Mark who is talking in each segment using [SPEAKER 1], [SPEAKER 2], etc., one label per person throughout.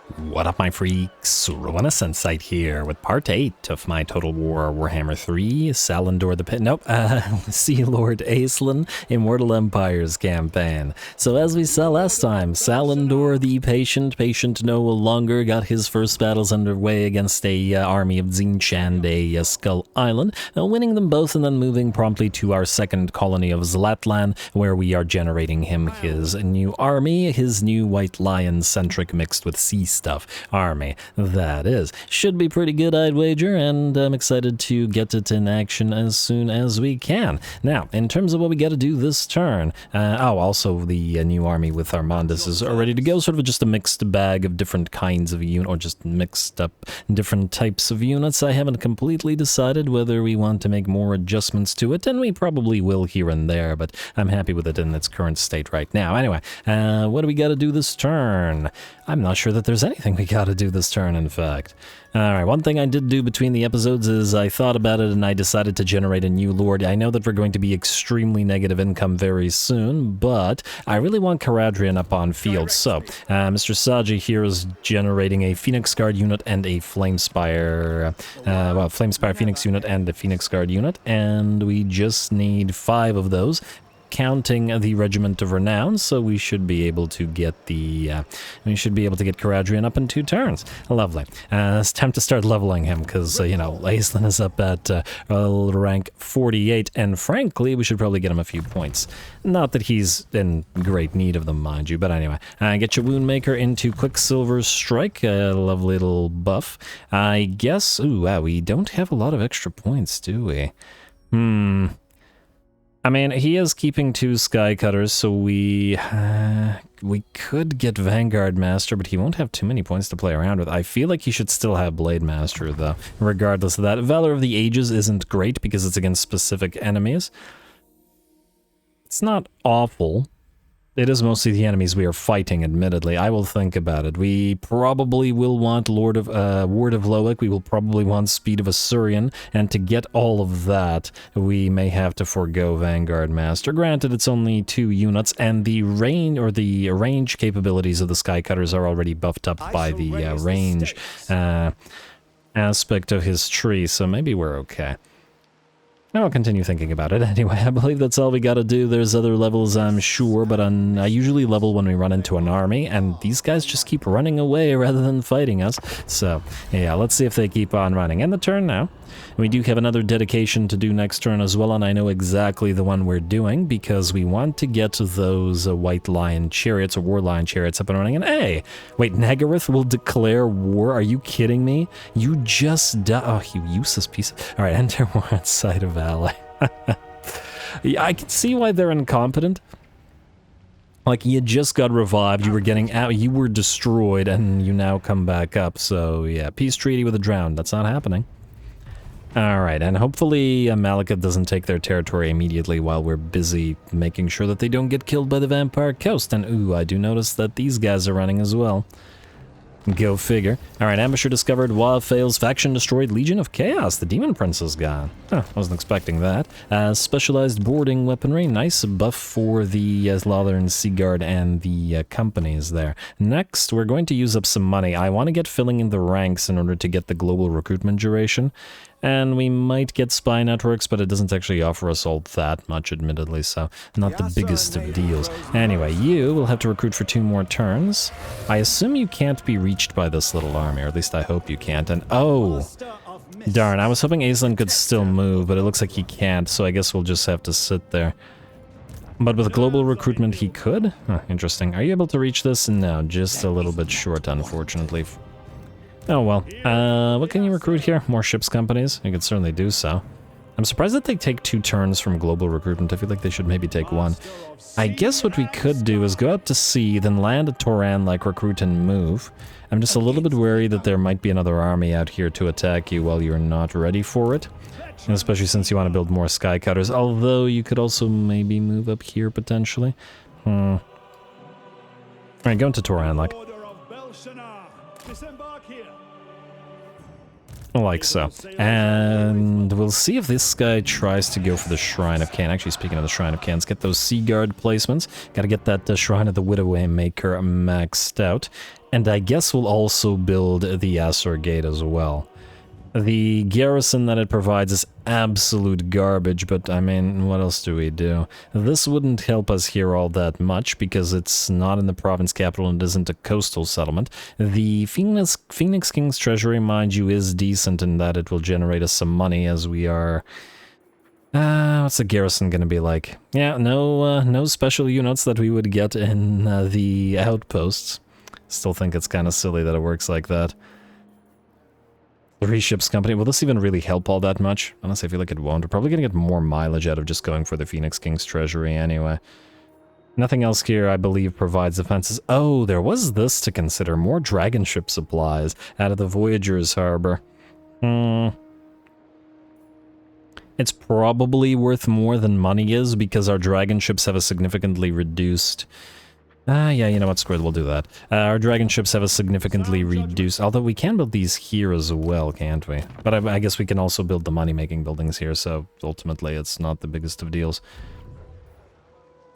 [SPEAKER 1] What up, my freaks? RuinusInsight here with part 8 of my Total War Warhammer 3 Salandor the Sea Lord Aislinn Immortal Empires campaign. So as we saw last time, Salandor the patient no longer got his first battles underway against a army of Zinchand, a Skull Island, winning them both and then moving promptly to our second colony of Mathlann, where we are generating him his new army, his new White Lion-centric mixed with sea stuff army. That is. Should be pretty good, I'd wager, and I'm excited to get it in action as soon as we can. Now, in terms of what we got to do this turn, also the new army with Armandus is ready to go, sort of just a mixed bag of different kinds of unit, or just mixed up different types of units. I haven't completely decided whether we want to make more adjustments to it, and we probably will here and there, but I'm happy with it in its current state right now. Anyway, what do we got to do this turn? I'm not sure that there's anything we gotta do this turn, in fact. Alright, one thing I did do between the episodes is I thought about it and I decided to generate a new lord. I know that we're going to be extremely negative income very soon, but I really want Caradhrian up on field. So, Mr. Saji here is generating a Phoenix Guard unit and a Flamespire, Flamespire Phoenix unit and a Phoenix Guard unit, and we just need 5 of those, counting the Regiment of Renown, so we should be able to get Caradhrian up in 2 turns. Lovely. It's time to start leveling him, because, Aislinn is up at rank 48, and frankly, we should probably get him a few points. Not that he's in great need of them, mind you, but anyway. Get your Woundmaker into Quicksilver Strike, a lovely little buff. I guess, we don't have a lot of extra points, do we? I mean, he is keeping 2 Sky Cutters, so we could get Vanguard Master, but he won't have too many points to play around with. I feel like he should still have Blade Master, though, regardless of that. Valor of the Ages isn't great because it's against specific enemies. It's not awful. It is mostly the enemies we are fighting, admittedly. I will think about it. We probably will want Ward of Loic. We will probably want Speed of Asurian. And to get all of that, we may have to forego Vanguard Master. Granted, it's only 2 units, and the range capabilities of the Sky Cutters are already buffed up by the range aspect of his tree, so maybe we're okay. I'll continue thinking about it. Anyway, I believe that's all we gotta do. There's other levels, I'm sure, but I usually level when we run into an army, and these guys just keep running away rather than fighting us. So, yeah, let's see if they keep on running. End the turn now. We do have another dedication to do next turn as well, and I know exactly the one we're doing, because we want to get those White Lion Chariots, or War Lion Chariots, up and running. And hey, wait, Nagaroth will declare war? Are you kidding me? You just died. Oh, you useless piece of... Alright, enter war at sight of ally. Yeah, I can see why they're incompetent. Like, you just got revived, you were getting out, you were destroyed, and you now come back up. So, yeah, peace treaty with a drown. That's not happening. Alright, and hopefully MALEKITH doesn't take their territory immediately while we're busy making sure that they don't get killed by the Vampire Coast. And I do notice that these guys are running as well. Go figure. Alright, Ambusher discovered, WoW fails, faction destroyed, Legion of Chaos, the Demon Prince is gone. Huh, wasn't expecting that. Specialized boarding weaponry, nice buff for the Lothern Sea Guard and the companies there. Next, we're going to use up some money. I want to get filling in the ranks in order to get the global recruitment duration. And we might get spy networks, but it doesn't actually offer us all that much, admittedly, so not the biggest of deals. Anyway, you will have to recruit for 2 more turns. I assume you can't be reached by this little army, or at least I hope you can't. And oh, darn, I was hoping Aislinn could still move, but it looks like he can't, so I guess we'll just have to sit there. But with global recruitment, he could? Huh, interesting. Are you able to reach this? No, just a little bit short, unfortunately. Oh well, what can you recruit here? More ships companies? You could certainly do so. I'm surprised that they take 2 turns from global recruitment. I feel like they should maybe take 1. I guess what we could do is go out to sea, then land at Toran, like recruit and move. I'm just a little bit worried that there might be another army out here to attack you while you're not ready for it. And especially since you want to build more Sky Cutters, although you could also maybe move up here potentially. Alright, go into Toran, like. Like so. And we'll see if this guy tries to go for the Shrine of Cain. Actually, speaking of the Shrine of Cain, let's get those Sea Guard placements. Gotta get that Shrine of the Widowmaker maxed out. And I guess we'll also build the Asur Gate as well. The garrison that it provides is absolute garbage, but I mean, what else do we do? This wouldn't help us here all that much, because it's not in the province capital and isn't a coastal settlement. The Phoenix King's Treasury, mind you, is decent in that it will generate us some money, as we are... what's the garrison gonna be like? Yeah, no special units that we would get in the Outposts. Still think it's kind of silly that it works like that. 3 ships company. Will this even really help all that much? Honestly, I feel like it won't. We're probably going to get more mileage out of just going for the Phoenix King's Treasury anyway. Nothing else here, I believe, provides defenses. Oh, there was this to consider. More dragon ship supplies out of the Voyager's Harbor. It's probably worth more than money is, because our dragon ships have a significantly reduced... yeah, you know what, screw it, we'll do that. Our dragon ships have a significantly reduced... Although we can build these here as well, can't we? But I guess we can also build the money-making buildings here, so ultimately it's not the biggest of deals.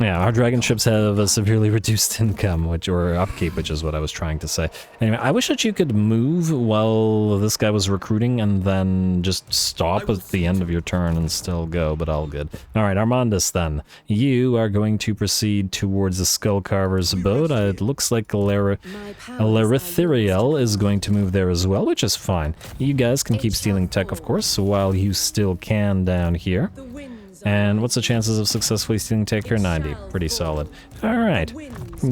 [SPEAKER 1] Yeah, our dragon ships have a severely reduced income, or upkeep, which is what I was trying to say. Anyway, I wish that you could move while this guy was recruiting and then just stop at the end of your turn and still go, but all good. Alright, Armandus then. You are going to proceed towards the Skullcarver's boat. It looks like Larithiriel is going to move there as well, which is fine. You guys can keep stealing tech, of course, while you still can down here. And what's the chances of successfully stealing tech here? 90. Pretty solid. Alright.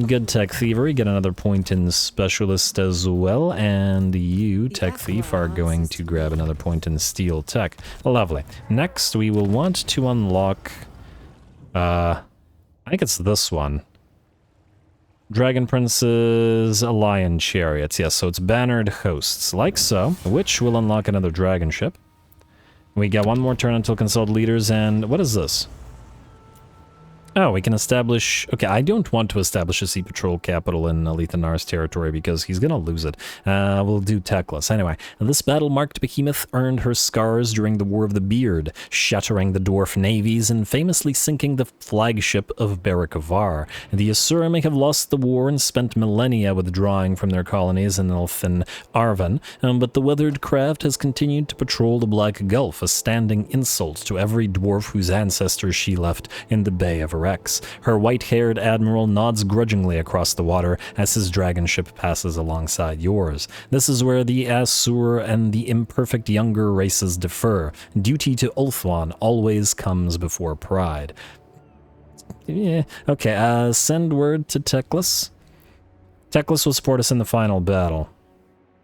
[SPEAKER 1] Good tech thievery. Get another point in specialist as well. And you, tech thief, are going to grab another point in steel tech. Lovely. Next, we will want to unlock... I think it's this one. Dragon Prince's Lion Chariots. Yes, so it's bannered hosts. Like so. Which will unlock another dragon ship. We got one more turn until consult leaders, and what is this? Oh, we can establish... Okay, I don't want to establish a sea patrol capital in Lethanar's territory because he's gonna lose it. We'll do techless. Anyway, this battle-marked behemoth earned her scars during the War of the Beard, shattering the dwarf navies and famously sinking the flagship of Berikavar. The Asur may have lost the war and spent millennia withdrawing from their colonies in Elfin Arvan, but the weathered craft has continued to patrol the Black Gulf, a standing insult to every dwarf whose ancestors she left in the Bay of Rex. Her white-haired admiral nods grudgingly across the water as his dragon ship passes alongside yours. This is where the Asur and the imperfect younger races differ. Duty to Ulthuan always comes before pride. Yeah, okay, send word to Teclis. Teclis will support us in the final battle.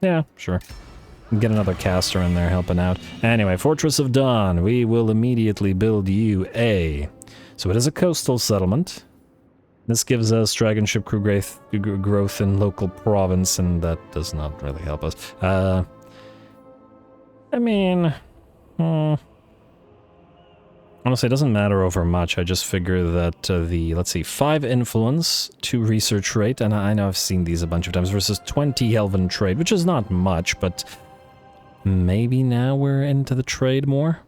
[SPEAKER 1] Yeah, sure. Get another caster in there helping out. Anyway, Fortress of Dawn, we will immediately build you a... So it is a coastal settlement. This gives us dragon ship crew growth in local province, and that does not really help us. I mean... Honestly, it doesn't matter over much. I just figure that let's see, 5 influence, 2 research rate, and I know I've seen these a bunch of times, versus 20 elven trade, which is not much, but maybe now we're into the trade more?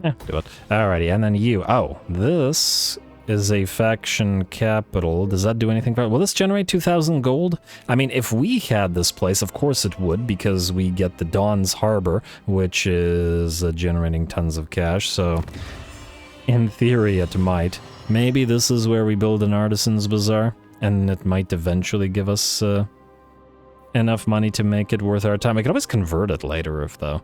[SPEAKER 1] Yeah, do it. Alrighty, and then you. Oh, this is a faction capital. Does that do anything for it? Will this generate 2,000 gold? I mean, if we had this place, of course it would, because we get the Dawn's Harbor, which is generating tons of cash, so in theory it might. Maybe this is where we build an Artisan's Bazaar, and it might eventually give us enough money to make it worth our time. I can always convert it later if though.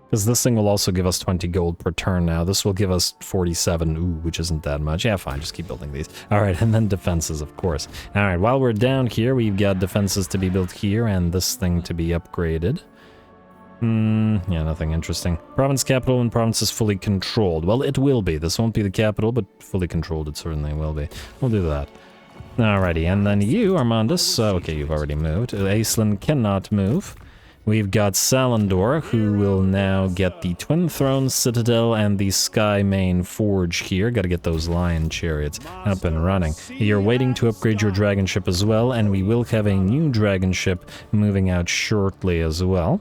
[SPEAKER 1] Because this thing will also give us 20 gold per turn now. This will give us 47, ooh, which isn't that much. Yeah, fine, just keep building these. Alright, and then defenses, of course. Alright, while we're down here, we've got defenses to be built here, and this thing to be upgraded. Yeah, nothing interesting. Province capital and province is fully controlled. Well, it will be. This won't be the capital, but fully controlled it certainly will be. We'll do that. Alrighty, and then you, Armandus, okay, you've already moved. Aislinn cannot move. We've got Salandor, who will now get the Twin Throne Citadel and the Sky Main Forge here. Gotta get those Lion Chariots up and running. You're waiting to upgrade your dragon ship as well, and we will have a new dragon ship moving out shortly as well.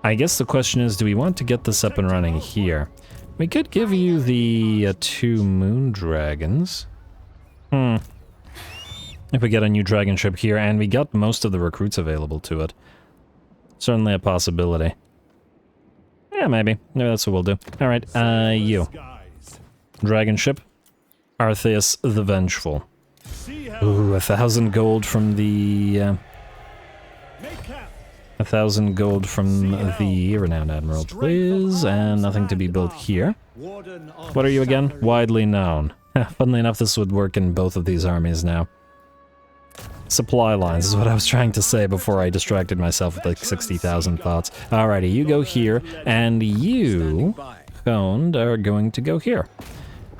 [SPEAKER 1] I guess the question is, do we want to get this up and running here? We could give you the 2 moon dragons. If we get a new dragon ship here, and we got most of the recruits available to it. Certainly a possibility. Yeah, maybe. Maybe that's what we'll do. Alright, you. Dragon ship. Artheus the Vengeful. Ooh, 1,000 gold from the... 1,000 gold from the Renowned Admiral, please, and nothing to be built here. What are you again? Widely known. Funnily enough, this would work in both of these armies now. Supply lines is what I was trying to say before I distracted myself with like 60,000 thoughts. Alrighty, you go here, and you, Coned, are going to go here.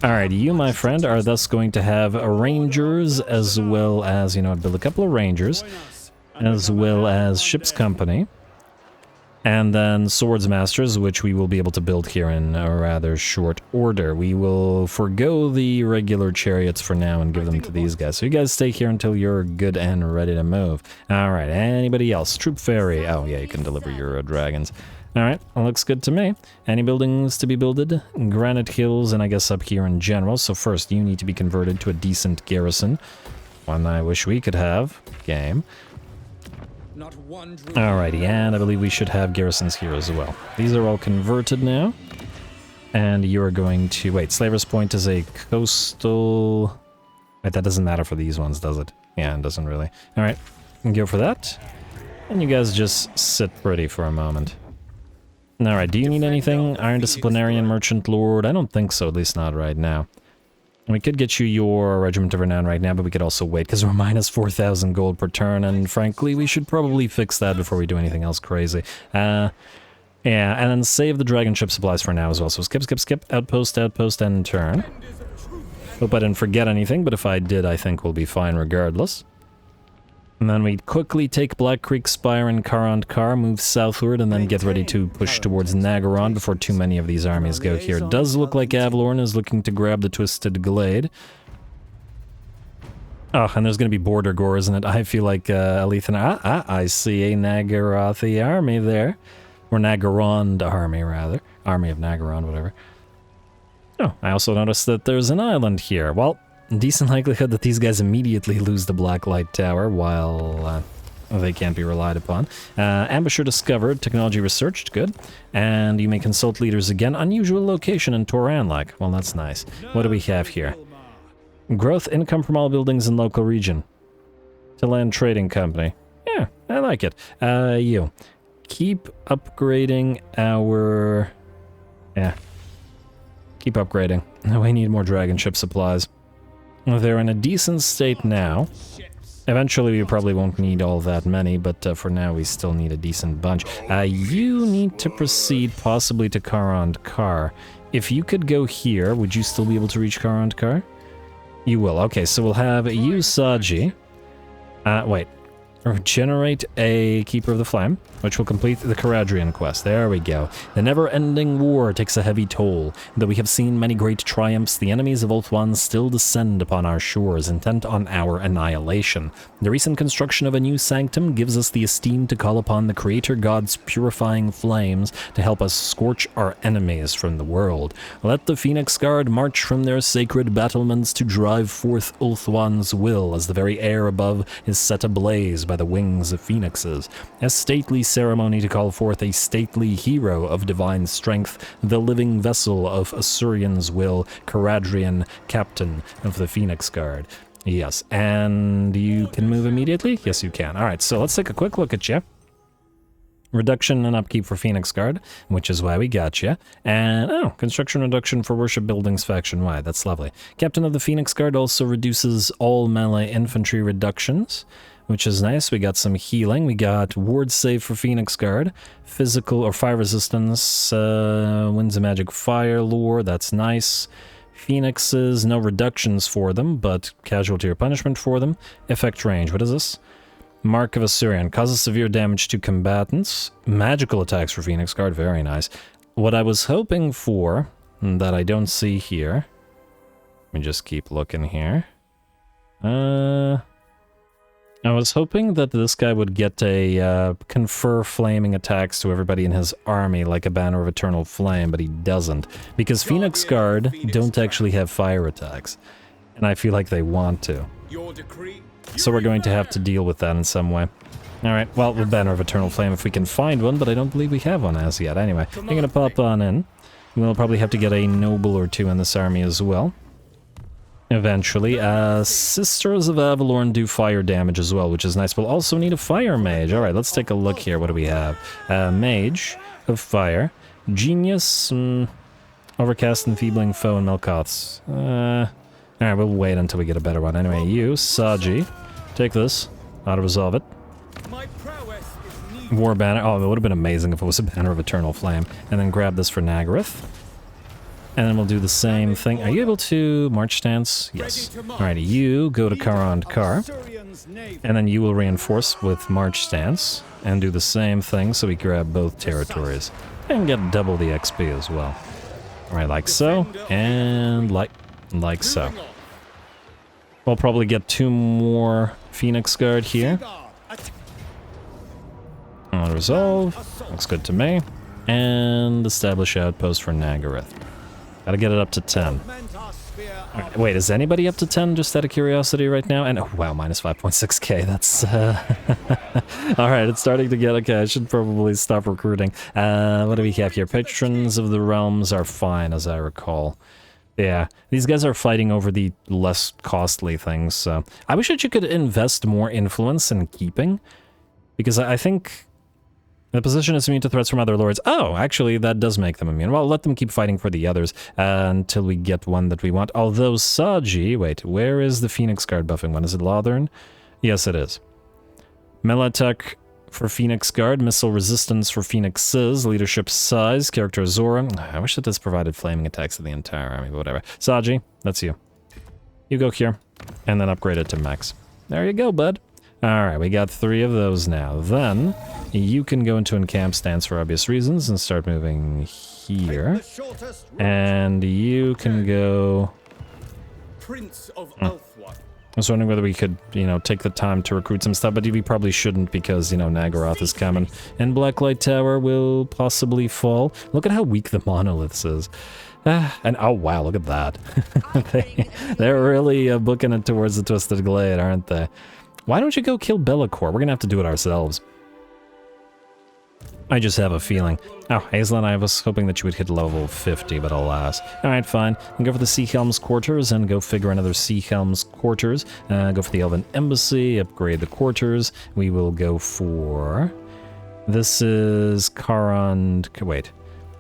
[SPEAKER 1] Alright, you, my friend, are thus going to have rangers as well as, you know, build a couple of rangers, as well as ship's company, and then swords masters, which we will be able to build here in a rather short order. We will forgo the regular chariots for now and give them to these guys. So you guys stay here until you're good and ready to move. Alright, anybody else? Troop ferry. Oh yeah, you can deliver your dragons. Alright, looks good to me. Any buildings to be builded? Granite Hills, and I guess up here in general. So first, you need to be converted to a decent garrison. One I wish we could have. Game. Alrighty, and I believe we should have garrisons here as well. These are all converted now. And you're going to... Wait, Slaver's Point is a coastal... Wait, that doesn't matter for these ones, does it? Yeah, it doesn't really. Alright, go for that. And you guys just sit pretty for a moment. Alright, do you need anything? Iron Disciplinarian, Merchant Lord? I don't think so, at least not right now. We could get you your Regiment of Renown right now, but we could also wait, because we're minus 4,000 gold per turn, and frankly, we should probably fix that before we do anything else crazy. Yeah, and then save the dragon ship supplies for now as well. So skip, outpost, and turn. Hope I didn't forget anything, but if I did, I think we'll be fine regardless. And then we quickly take Black Creek Spire and Karant Kar, move southward, and then get ready to push towards Nagaron before too many of these armies go here. It does look like Avalorn is looking to grab the Twisted Glade. Oh, and there's going to be Border Gore, isn't it? I feel like Alethan... I see a Nagarathi army there. Or Nagarond army, rather. Army of Nagaron, whatever. Oh, I also noticed that there's an island here. Well... decent likelihood that these guys immediately lose the Black Light Tower while they can't be relied upon. Ambusher discovered, technology researched, good. And you may consult leaders again. Unusual location in Toranlak. Well, that's nice. What do we have here? Growth income from all buildings in local region. To land trading company. Yeah, I like it. You. Keep upgrading our... Yeah. Keep upgrading. We need more dragon ship supplies. They're in a decent state now. Eventually we probably won't need all that many, but for now we still need a decent bunch. You need to proceed possibly to Karant Kar. If you could go here, would you still be able to reach Karant Kar? You will. Okay, so we'll have you, Saji. Wait. Generate a Keeper of the Flame, which will complete the Caradrian quest. There we go. The never-ending war takes a heavy toll. Though we have seen many great triumphs, the enemies of Ulthuan still descend upon our shores, intent on our annihilation. The recent construction of a new sanctum gives us the esteem to call upon the Creator God's purifying flames to help us scorch our enemies from the world. Let the Phoenix Guard march from their sacred battlements to drive forth Ulthuan's will, as the very air above is set ablaze by the wings of phoenixes. A stately ceremony to call forth a stately hero of divine strength, the living vessel of Asurian's will, Caradrian, captain of the Phoenix Guard. Yes, and you can move immediately? Yes, you can. Alright, so let's take a quick look at you. Reduction and upkeep for Phoenix Guard, which is why we got you. And, oh, construction reduction for Worship Buildings Faction Y. That's lovely. Captain of the Phoenix Guard also reduces all melee infantry reductions, which is nice. We got some healing. We got ward save for Phoenix Guard. Physical or fire resistance. Winds of Magic Fire lore. That's nice. Phoenixes, no reductions for them, but casualty or punishment for them. Effect range. What is this? Mark of Asurian. Causes severe damage to combatants. Magical attacks for Phoenix Guard. Very nice. What I was hoping for, that I don't see here. Let me just keep looking here. I was hoping that this guy would get a confer flaming attacks to everybody in his army like a Banner of Eternal Flame, but he doesn't. Because Phoenix Guard don't actually have fire attacks. And I feel like they want to. So we're going to have to deal with that in some way. Alright, well, with Banner of Eternal Flame if we can find one, but I don't believe we have one as yet. Anyway, I'm gonna pop on in. We'll probably have to get a noble or two in this army as well. Eventually. Sisters of Avalorn do fire damage as well, which is nice. We'll also need a fire mage. Alright, let's take a look here. What do we have? Mage of fire. Genius. Overcast, Enfeebling, Foe, and Melkoths. Alright, we'll wait until we get a better one. Anyway, you, Saji, take this. Auto-resolve it. War Banner. Oh, it would have been amazing if it was a Banner of Eternal Flame. And then grab this for Nagaryth. And then we'll do the same thing. Are you able to March Stance? Yes. Alright, you go to Karand Kar. And then you will reinforce with March Stance. And do the same thing so we grab both territories. And get double the XP as well. Alright, like so. And like so. We'll probably get 2 more Phoenix Guard here. I'll resolve. Looks good to me. And establish Outpost for Nagaryth. Gotta get it up to 10. Right, wait, is anybody up to 10 just out of curiosity right now? And oh, wow, minus 5.6k, that's alright, it's starting to get okay. I should probably stop recruiting. What do we have here? Patrons of the Realms are fine, as I recall. Yeah, these guys are fighting over the less costly things, so I wish that you could invest more influence in keeping, because I think the position is immune to threats from other lords. Oh, actually, that does make them immune. Well, let them keep fighting for the others until we get one that we want. Although Saji... Wait, where is the Phoenix Guard buffing one? Is it Lothern? Yes, it is. Melee attack for Phoenix Guard, missile resistance for Phoenixes, leadership size, character Zora. I wish that this provided flaming attacks to the entire army, but whatever. Saji, that's you. You go here, and then upgrade it to max. There you go, bud. Alright, we got 3 of those now. Then, you can go into encamp stance for obvious reasons and start moving here. And you can go... I was wondering whether we could, you know, take the time to recruit some stuff, but we probably shouldn't because, you know, Nagaroth is coming. And Blacklight Tower will possibly fall. Look at how weak the monoliths is. And oh wow, look at that. They're really booking it towards the Twisted Glade, aren't they? Why don't you go kill Be'lakor? We're gonna have to do it ourselves. I just have a feeling. Oh, Aislinn, I was hoping that you would hit level 50, but alas. Alright, fine. And go for the Sea Helm's quarters and go figure another Sea Helm's quarters. Go for the Elven Embassy, upgrade the quarters. We will go for... This is Karand... Wait.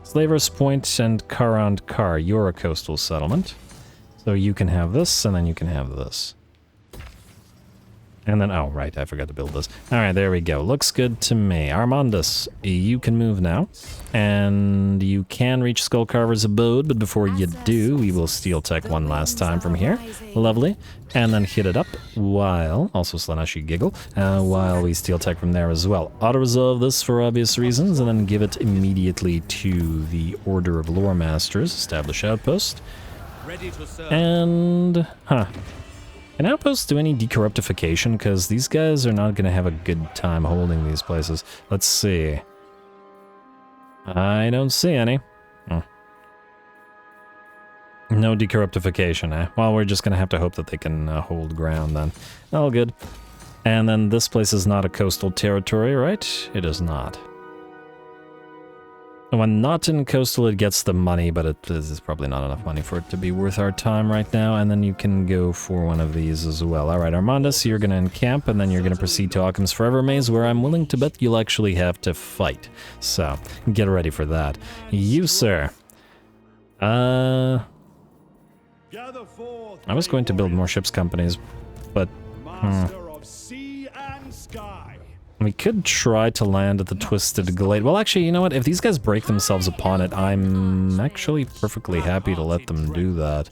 [SPEAKER 1] Slaver's Point and Karand Kar. You're a coastal settlement. So you can have this, and then you can have this. And then, oh, right, I forgot to build this. Alright, there we go. Looks good to me. Armandus, you can move now. And you can reach Skullcarver's abode, but before you do, we will steel tech one last time from here. Lovely. And then hit it up while, also Slaaneshi Giggle, while we steel tech from there as well. Auto-resolve this for obvious reasons, and then give it immediately to the Order of Lore Masters. Establish Outpost. And, Can Outposts do any decorruptification? Because these guys are not going to have a good time holding these places. Let's see. I don't see any. No decorruptification, eh? Well, we're just going to have to hope that they can hold ground then. All good. And then this place is not a coastal territory, right? It is not. When not in coastal, it gets the money, but it is probably not enough money for it to be worth our time right now. And then you can go for one of these as well. All right, Armandus, you're going to encamp, and then you're going to proceed to Occam's Forever Maze, where I'm willing to bet you'll actually have to fight. So, get ready for that. You, sir. I was going to build more ships companies, but... We could try to land at the Twisted Glade. Well, actually, you know what? If these guys break themselves upon it, I'm actually perfectly happy to let them do that.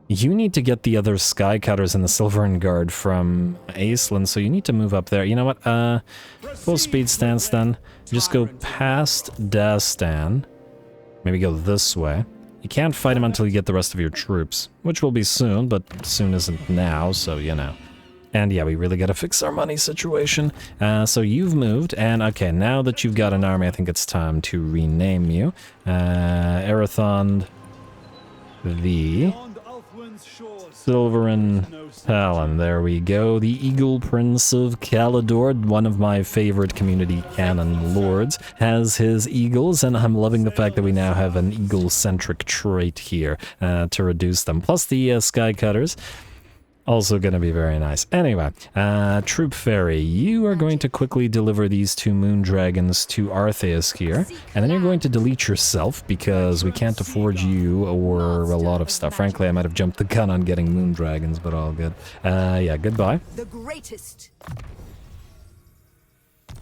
[SPEAKER 1] You need to get the other Skycutters and the Silvern Guard from Aislinn, so you need to move up there. You know what? Full speed stance then. Just go past Dastan. Maybe go this way. You can't fight him until you get the rest of your troops, which will be soon, but soon isn't now, so you know. And yeah, we really gotta fix our money situation. So you've moved, and okay, now that you've got an army, I think it's time to rename you. Arathond the Silverin Talon. There we go. The Eagle Prince of Calador, one of my favorite community canon lords, has his eagles, and I'm loving the fact that we now have an eagle-centric trait here to reduce them. Plus the Sky Cutters. Also gonna be very nice. Anyway, Troop Fairy, you are going to quickly deliver these 2 moon dragons to Artheus here, and then you're going to delete yourself because we can't afford you or a lot of stuff. Frankly, I might have jumped the gun on getting moon dragons, but all good. Yeah, goodbye.
[SPEAKER 2] The greatest.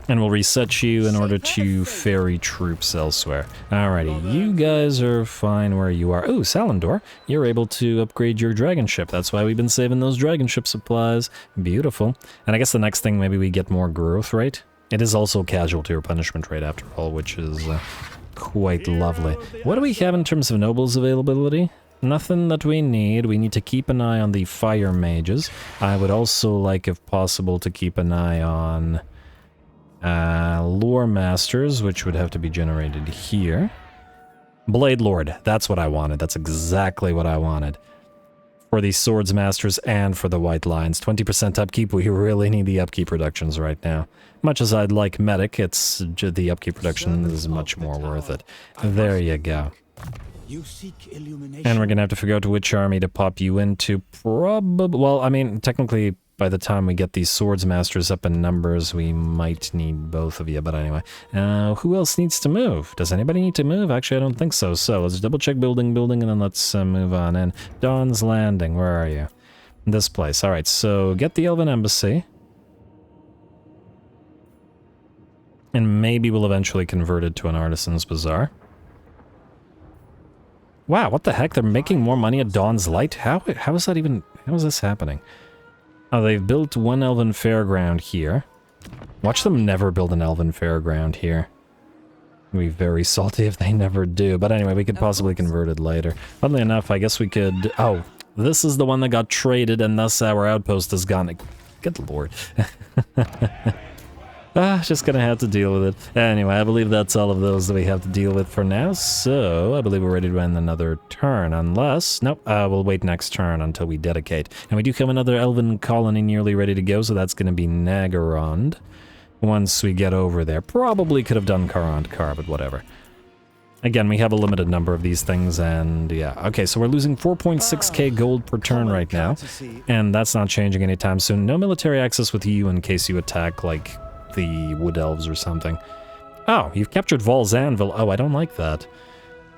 [SPEAKER 1] And we'll reset you in order to ferry troops elsewhere. Alrighty, you guys are fine where you are. Oh, Salendor, you're able to upgrade your dragon ship. That's why we've been saving those dragon ship supplies. Beautiful. And I guess the next thing, maybe we get more growth rate. It is also casualty or punishment rate after all, which is quite lovely. What do we have in terms of nobles availability? Nothing that we need. We need to keep an eye on the fire mages. I would also like, if possible, to keep an eye on Lore Masters, which would have to be generated here. Blade Lord, that's what I wanted. That's exactly what I wanted. For the Swords Masters and for the White Lions. 20% upkeep, we really need the upkeep reductions right now. Much as I'd like Medic, it's the upkeep reduction is much more worth it. There you go. And we're gonna have to figure out which army to pop you into. Probably, well, I mean, technically, by the time we get these Swords Masters up in numbers, we might need both of you, but anyway. Who else needs to move? Does anybody need to move? Actually, I don't think so. So, let's double check building, and then let's move on in. Dawn's Landing, where are you? This place. Alright, so get the Elven Embassy. And maybe we'll eventually convert it to an Artisan's Bazaar. Wow, what the heck? They're making more money at Dawn's Light? How is that even... How is this happening? Oh, they've built one Elven Fairground here. Watch them never build an Elven Fairground here. It'd be very salty if they never do. But anyway, we could possibly convert it later. Funnily enough, I guess we could... Oh, this is the one that got traded, and thus our outpost is gone. Good lord. Just gonna have to deal with it. Anyway, I believe that's all of those that we have to deal with for now, so I believe we're ready to end another turn, unless... Nope, we'll wait next turn until we dedicate. And we do have another Elven colony nearly ready to go, so that's gonna be Nagarond once we get over there. Probably could have done Karant Kar, but whatever. Again, we have a limited number of these things, and yeah. Okay, so we're losing 4.6k gold per turn right now, and that's not changing anytime soon. No military access with you in case you attack, like... the Wood Elves or something. Oh, you've captured Vol's Anvil. Oh, I don't like that.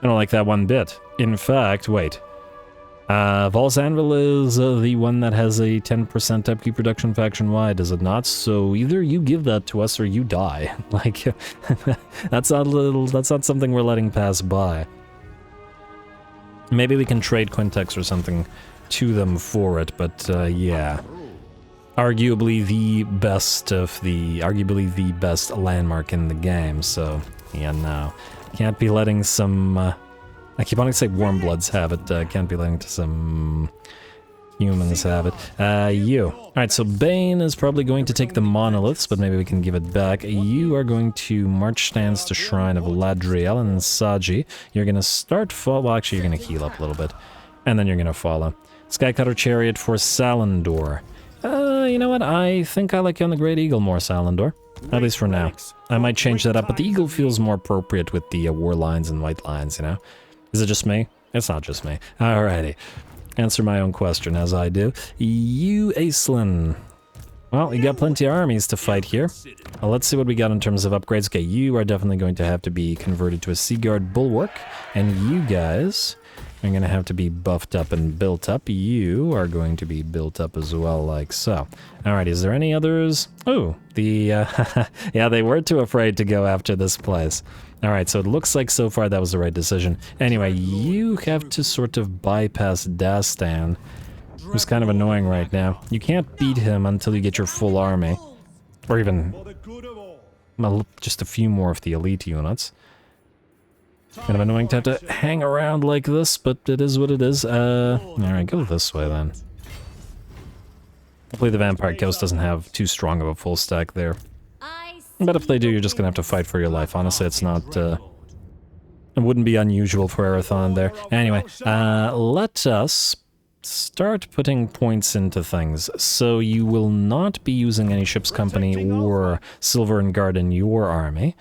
[SPEAKER 1] I don't like that one bit. In fact, wait. Vol's Anvil is the one that has a 10% upkeep reduction faction-wide, is it not? So either you give that to us or you die. Like, that's not something we're letting pass by. Maybe we can trade Quintex or something to them for it, but yeah. Arguably the best landmark in the game, so yeah, no. Can't be letting some, I keep wanting to say warm bloods have it, can't be letting some humans have it. You. Alright, so Bane is probably going to take the monoliths, but maybe we can give it back. You are going to march stands to Shrine of Ladriel, and then Saji, you're gonna start well, actually you're gonna heal up a little bit, and then you're gonna follow. Skycutter Chariot for Salendor. You know what? I think I like you on the Great Eagle more, Salendor. At least for now. I might change that up, but the Eagle feels more appropriate with the War Lions and White Lions, you know? Is it just me? It's not just me. Alrighty. Answer my own question, as I do. You, Aislinn. Well, you got plenty of armies to fight here. Well, let's see what we got in terms of upgrades. Okay, you are definitely going to have to be converted to a Sea Guard Bulwark, and you guys... I'm gonna have to be buffed up and built up. You are going to be built up as well, like so. Alright, is there any others? Oh, the, yeah, they were too afraid to go after this place. Alright, so it looks like so far that was the right decision. Anyway, you have to sort of bypass Dastan, who's kind of annoying right now. You can't beat him until you get your full army. Or even, well, just a few more of the elite units. Kind of annoying to have to hang around like this, but it is what it is. Alright, go this way then. Hopefully the Vampire Coast doesn't have too strong of a full stack there. But if they do, you're just gonna have to fight for your life. Honestly, it's not, it wouldn't be unusual for Arathon there. Anyway, let us start putting points into things. So you will not be using any ship's company or Silver and Guard in your army.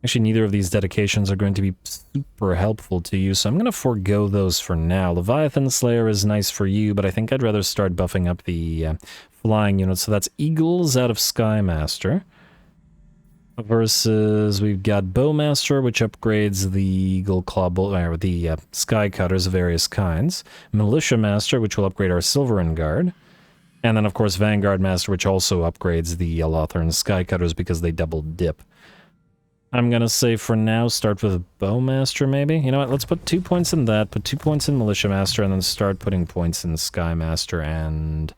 [SPEAKER 1] Actually, neither of these dedications are going to be super helpful to you, so I'm going to forego those for now. Leviathan Slayer is nice for you, but I think I'd rather start buffing up the flying units. So that's Eagles out of Skymaster. Versus, we've got Bowmaster, which upgrades the Eagle Claw, or the Sky Cutters of various kinds. Militia Master, which will upgrade our Silverin Guard. And then, of course, Vanguard Master, which also upgrades the Lothern Sky Cutters because they double dip. I'm gonna say for now, start with Bowmaster, maybe? You know what, let's put 2 points in that, put 2 points in Militia Master, and then start putting points in Sky Master and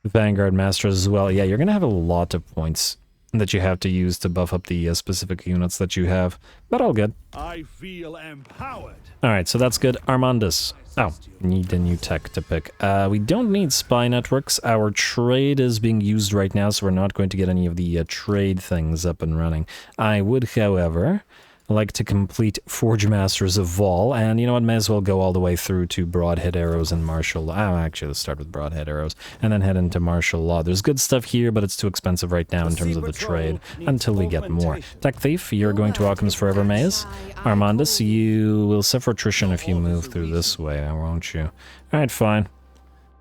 [SPEAKER 1] Vanguard Master as well. Yeah, you're gonna have a lot of points that you have to use to buff up the specific units that you have, but all good.
[SPEAKER 2] I feel empowered.
[SPEAKER 1] Alright, so that's good. Armandus. Oh, need a new tech to pick. We don't need spy networks. Our trade is being used right now, so we're not going to get any of the trade things up and running. I would, however, like to complete Forge Masters of Vol, and you know what, may as well go all the way through to Broadhead Arrows and Martial Law. Oh, actually, let's start with Broadhead Arrows, and then head into Martial Law. There's good stuff here, but it's too expensive right now in terms of the trade, until we get more. Tech Thief, you're going to Occam's Forever Maze. Armandus, you will suffer attrition if you move through this way, won't you? Alright, fine.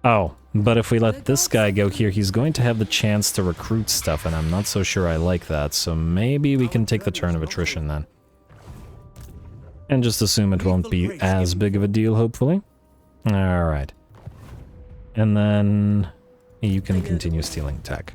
[SPEAKER 1] Oh, but if we let this guy go here, he's going to have the chance to recruit stuff, and I'm not so sure I like that, so maybe we can take the turn of attrition then. And just assume it won't be as big of a deal, hopefully. Alright. And then you can continue stealing tech.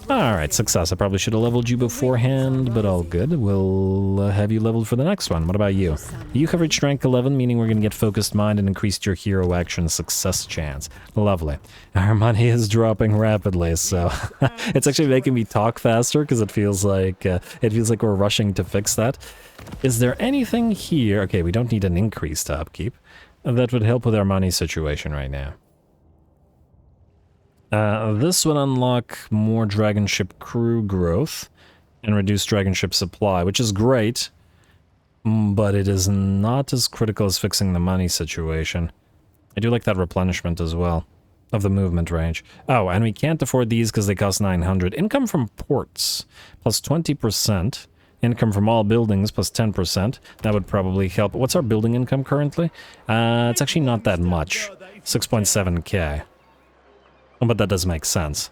[SPEAKER 1] Alright, success. I probably should have leveled you beforehand, but all good. We'll have you leveled for the next one. What about you? You have reached rank 11, meaning we're going to get focused mind and increased your hero action success chance. Lovely. Our money is dropping rapidly, so it's actually making me talk faster because it feels like we're rushing to fix that. Is there anything here? Okay, we don't need an increase to upkeep. That would help with our money situation right now. This would unlock more dragon ship crew growth and reduce dragon ship supply, which is great, but it is not as critical as fixing the money situation. I do like that replenishment as well of the movement range. Oh, and we can't afford these because they cost 900. Income from ports plus 20%. Income from all buildings plus 10%. That would probably help. What's our building income currently? It's actually not that much. 6.7k. But that does make sense.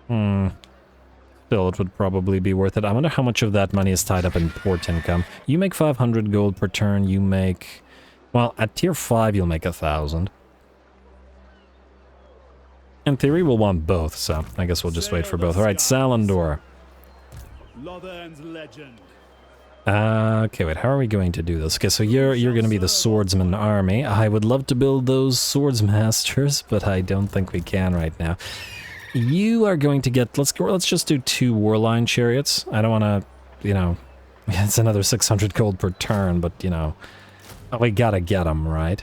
[SPEAKER 1] Still, it would probably be worth it. I wonder how much of that money is tied up in port income. You make 500 gold per turn. You make... Well, at tier 5, you'll make 1,000. In theory, we'll want both, so I guess we'll just wait for both. Alright, Salandor. Okay, wait, how are we going to do this? Okay, so you're going to be the swordsman army. I would love to build those swordsmasters, but I don't think we can right now. You are going to get, let's just do 2 warline chariots. I don't want to, you know, it's another 600 gold per turn, but, you know, we gotta get them, right?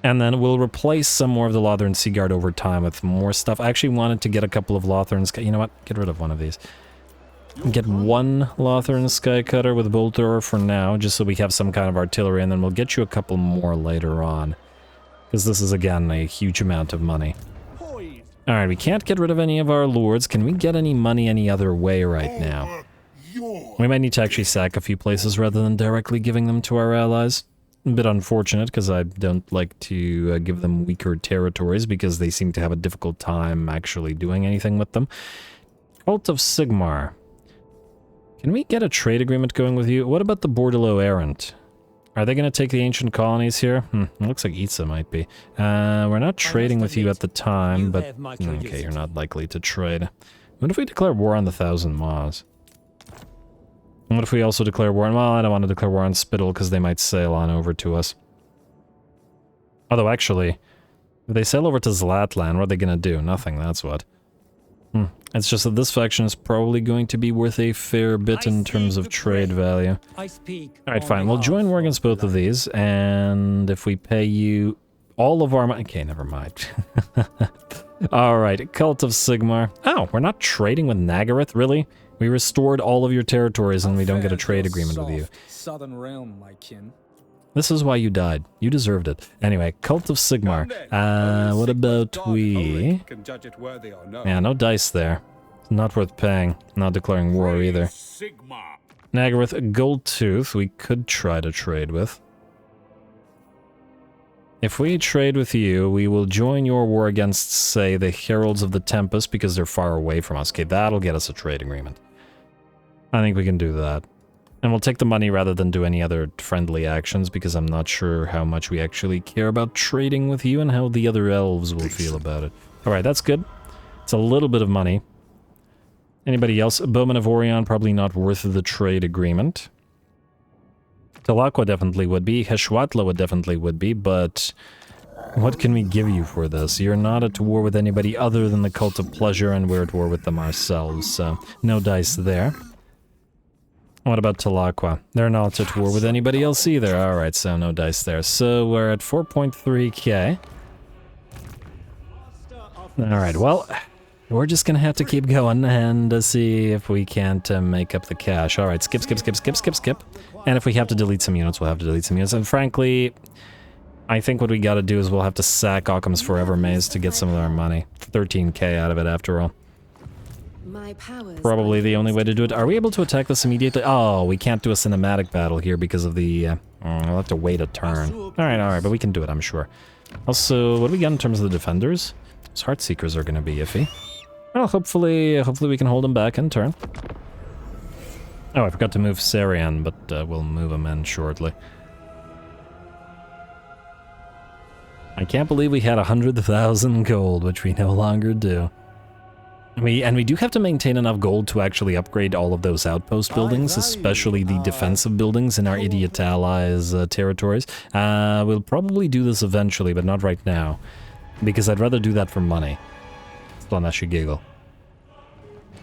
[SPEAKER 1] And then we'll replace some more of the Lothern Sea Guard over time with more stuff. I actually wanted to get a couple of Lotherns. You know what? Get rid of one of these. Get 1 Lothern Sky Cutter with Bolt Thrower for now, just so we have some kind of artillery, and then we'll get you a couple more later on. Because this is, again, a huge amount of money. Alright, we can't get rid of any of our lords. Can we get any money any other way right now? We might need to actually sack a few places rather than directly giving them to our allies. A bit unfortunate, because I don't like to give them weaker territories, because they seem to have a difficult time actually doing anything with them. Cult of Sigmar. Can we get a trade agreement going with you? What about the Bordelot Errant? Are they going to take the ancient colonies here? It looks like Itza might be. We're not trading with you at the time, but... Okay, you're not likely to trade. What if we declare war on the Thousand Maws? And what if we also declare war on... Well, I don't want to declare war on Spittle, because they might sail on over to us. Although, actually, if they sail over to Zlatland, what are they going to do? Nothing, that's what. It's just that this faction is probably going to be worth a fair bit in terms of trade value. Alright, fine. We'll join war against both of these, and if we pay you all of our money. Okay, never mind. Alright, Cult of Sigmar. Oh, we're not trading with Nagaroth, really? We restored all of your territories and we don't get a trade agreement with you.
[SPEAKER 3] Southern realm, my kin.
[SPEAKER 1] This is why you died. You deserved it. Anyway, Cult of Sigmar. What about we... Yeah, no dice there. It's not worth paying. Not declaring war either. Nagaroth, Gold Tooth, we could try to trade with. If we trade with you, we will join your war against, say, the Heralds of the Tempest because they're far away from us. Okay, that'll get us a trade agreement. I think we can do that. And we'll take the money rather than do any other friendly actions because I'm not sure how much we actually care about trading with you and how the other elves will feel about it. Alright, that's good. It's a little bit of money. Anybody else? Bowman of Orion, probably not worth the trade agreement. Talakwa definitely would be. Heshwatla definitely would be, but what can we give you for this? You're not at war with anybody other than the Cult of Pleasure, and we're at war with them ourselves, so no dice there. What about Talakwa? They're not at war with anybody else either. Alright, so no dice there. So we're at 4.3k. Alright, well, we're just gonna have to keep going and see if we can't make up the cash. Alright, skip. And if we have to delete some units, we'll have to delete some units. And frankly, I think what we gotta do is we'll have to sack Occam's Forever Maze to get some of our money. 13k out of it after all. Probably the only way to do it. Are we able to attack this immediately? Oh, we can't do a cinematic battle here because of the... we'll have to wait a turn. Alright, but we can do it, I'm sure. Also, what do we got in terms of the defenders? Those Heartseekers are gonna be iffy. Well, hopefully we can hold them back in turn. Oh, I forgot to move Sarian, but we'll move him in shortly. I can't believe we had 100,000 gold, which we no longer do. And we do have to maintain enough gold to actually upgrade all of those outpost buildings, especially the defensive buildings in our idiot allies' territories. We'll probably do this eventually, but not right now, because I'd rather do that for money. Slanashi giggle.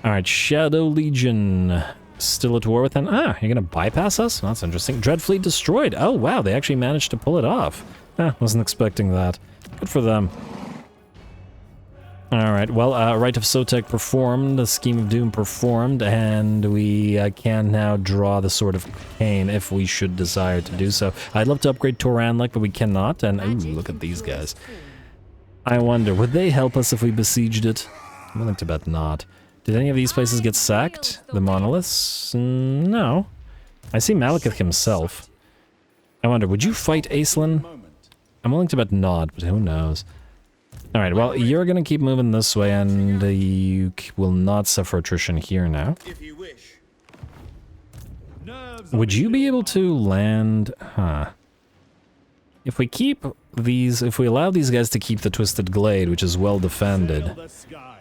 [SPEAKER 1] Alright, Shadow Legion. Still at war with them? Ah, you're gonna bypass us? That's interesting. Dreadfleet destroyed. Oh, wow, they actually managed to pull it off. Wasn't expecting that. Good for them. Alright, well, Rite of Sotek performed, the Scheme of Doom performed, and we can now draw the Sword of Cain if we should desire to do so. I'd love to upgrade Toranlek, but we cannot, and ooh, look at these guys. I wonder, would they help us if we besieged it? I'm willing to bet not. Did any of these places get sacked? The monoliths? No. I see Malekith himself. I wonder, would you fight Aislinn? I'm willing to bet not, but who knows. Alright, well, you're gonna keep moving this way, and you will not suffer attrition here now. Would you be able to land... Huh. If we keep these... If we allow these guys to keep the Twisted Glade, which is well defended...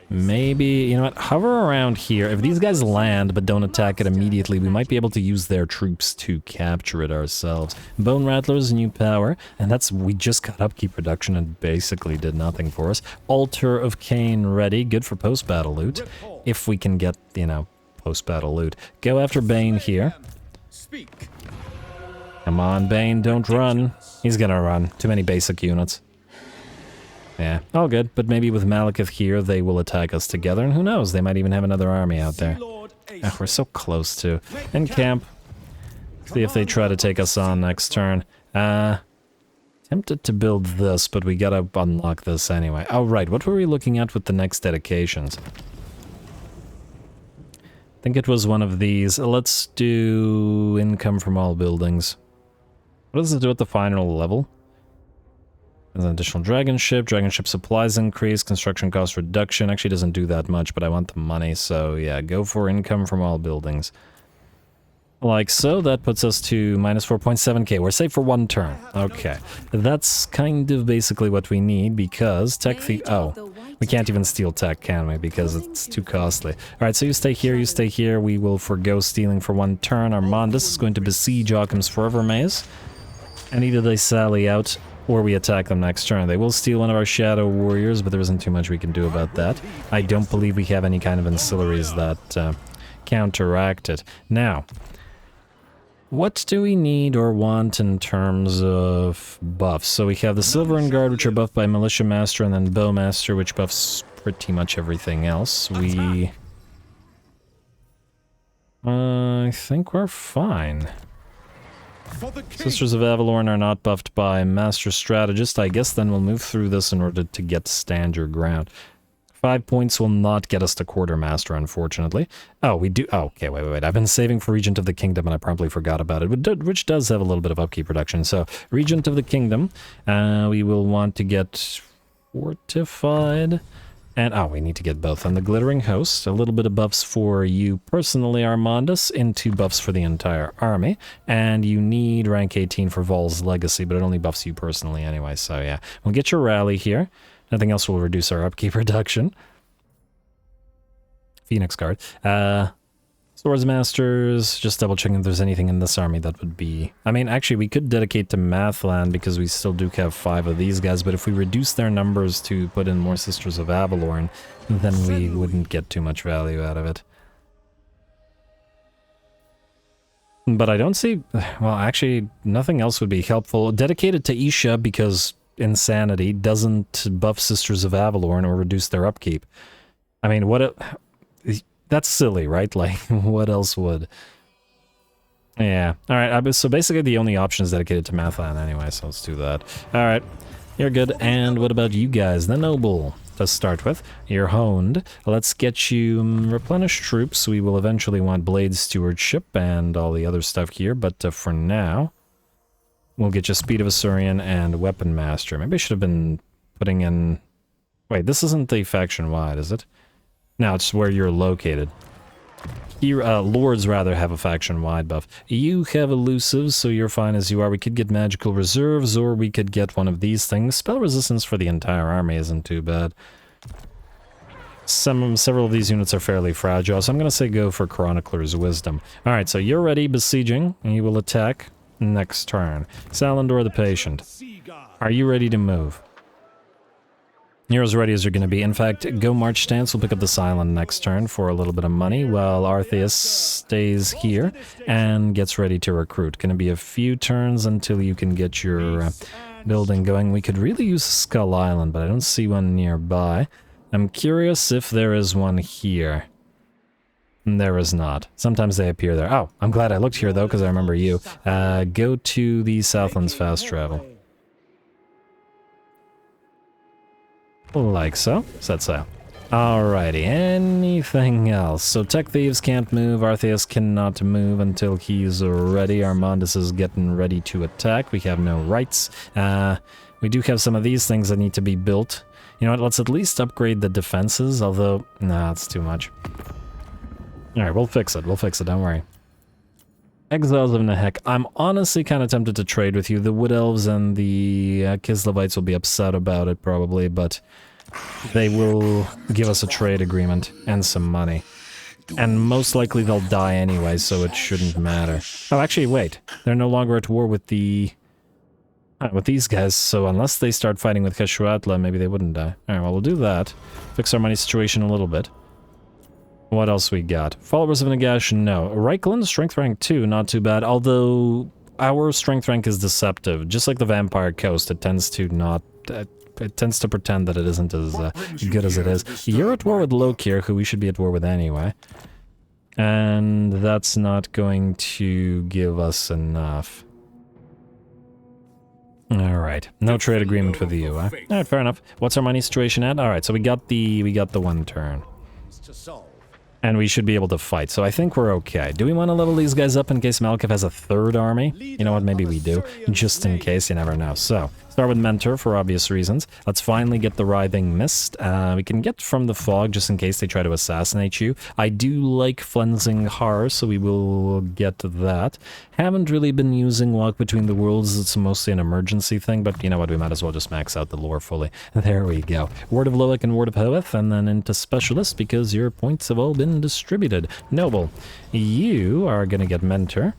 [SPEAKER 1] Maybe, you know what, hover around here. If these guys land but don't attack it immediately, we might be able to use their troops to capture it ourselves. Bone Rattler's new power, and that's, we just got upkeep production and basically did nothing for us. Altar of Cain ready, good for post-battle loot. If we can get, you know, post-battle loot. Go after Bane here. Come on, Bane, don't run. He's gonna run. Too many basic units. Yeah, all good, but maybe with Malekith here, they will attack us together, and who knows, they might even have another army out there. We're so close to. In camp. See if they try to take us on next turn. Tempted to build this, but we gotta unlock this anyway. Oh, right, what were we looking at with the next dedications? I think it was one of these. Let's do income from all buildings. What does it do at the final level? There's an additional dragon ship supplies increase, construction cost reduction. Actually doesn't do that much, but I want the money, so yeah, go for income from all buildings. Like so, that puts us to minus 4.7k. We're safe for one turn. Okay, that's kind of basically what we need, because tech oh, we can't even steal tech, can we? Because it's too costly. Alright, so you stay here, we will forgo stealing for one turn. Armandus is going to besiege Occam's Forever Maze, and either they sally out or we attack them next turn. They will steal one of our Shadow Warriors, but there isn't too much we can do about that. I don't believe we have any kind of ancillaries that counteract it. Now, What do we need or want in terms of buffs? So we have the Silverin Guard, which are buffed by Militia Master, and then Bowmaster, which buffs pretty much everything else. I think we're fine. Sisters of Avalorn are not buffed by Master Strategist. I guess then we'll move through this in order to get stand your ground. 5 points will not get us to Quartermaster, unfortunately. Oh, we do... Oh, okay, wait. I've been saving for Regent of the Kingdom, and I promptly forgot about it, which does have a little bit of upkeep reduction. So, Regent of the Kingdom, we will want to get Fortified... And, oh, we need to get both. And the Glittering Host, a little bit of buffs for you personally, Armandus, into buffs for the entire army. And you need rank 18 for Vol's Legacy, but it only buffs you personally anyway, so yeah. We'll get your Rally here. Nothing else will reduce our upkeep reduction. Phoenix Guard. Swords Masters, just double checking if there's anything in this army that would be... I mean, actually, we could dedicate to Mathlann because we still do have 5 of these guys, but if we reduce their numbers to put in more Sisters of Avalorn, then we wouldn't get too much value out of it. But I don't see... Well, actually, nothing else would be helpful. Dedicated to Isha because Insanity doesn't buff Sisters of Avalorn or reduce their upkeep. I mean, what... That's silly, right? Like, what else would? Yeah. Alright, so basically the only option is dedicated to Mathlann anyway, so let's do that. Alright, you're good. And what about you guys? The Noble, to start with. You're honed. Let's get you replenished troops. We will eventually want Blade Stewardship and all the other stuff here, but for now, we'll get you Speed of Asurian and Weapon Master. Maybe I should have been putting in... Wait, this isn't the faction-wide, is it? No, it's where you're located. Here, Lords rather have a faction-wide buff. You have elusive, so you're fine as you are. We could get magical reserves, or we could get one of these things. Spell resistance for the entire army isn't too bad. Several of these units are fairly fragile, so I'm going to say go for Chronicler's Wisdom. Alright, so you're ready, besieging, and you will attack next turn. Salendor the Patient. Are you ready to move? You're as ready as you're going to be. In fact, go March Stance. We'll pick up this island next turn for a little bit of money, while Artheus stays here and gets ready to recruit. Going to be a few turns until you can get your building going. We could really use Skull Island, but I don't see one nearby. I'm curious if there is one here. There is not. Sometimes they appear there. Oh, I'm glad I looked here, though, because I remember you. Go to the Southlands Fast Travel. Like so. Set sail. Alrighty, anything else? So Tech Thieves can't move, Artheus cannot move until he's ready. Armandus is getting ready to attack. We have no rights. We do have some of these things that need to be built. You know what, let's at least upgrade the defenses, although... Nah, it's too much. Alright, we'll fix it, don't worry. Exiles of Nehek. I'm honestly kind of tempted to trade with you. The Wood Elves and the Kislevites will be upset about it, probably, but they will give us a trade agreement and some money. And most likely they'll die anyway, so it shouldn't matter. Oh, actually, wait. They're no longer at war with the... with these guys, so unless they start fighting with Keshuatla, maybe they wouldn't die. Alright, well, we'll do that. Fix our money situation a little bit. What else we got? Followers of Nagash, no. Reikland, strength rank 2, not too bad, although our strength rank is deceptive. Just like the Vampire Coast, it tends to not... it tends to pretend that it isn't as good as it is. You're at war with Lokir, who we should be at war with anyway. And that's not going to give us enough. Alright, no trade agreement with you, huh? Alright, fair enough. What's our money situation at? Alright, so we got the one turn. And we should be able to fight, so I think we're okay. Do we want to level these guys up in case MALEKITH has a third army? You know what, maybe we do. Just in case, you never know. So, start with Mentor for obvious reasons. Let's finally get the Writhing Mist. We can get from the Fog just in case they try to assassinate you. I do like Flensing Horror, so we will get that. Haven't really been using Walk Between the Worlds. It's mostly an emergency thing, but you know what, we might as well just max out the lore fully. There we go. Word of Loic and Word of Hoeth, and then into Specialist because your points have all been distributed. Noble, you are gonna get Mentor.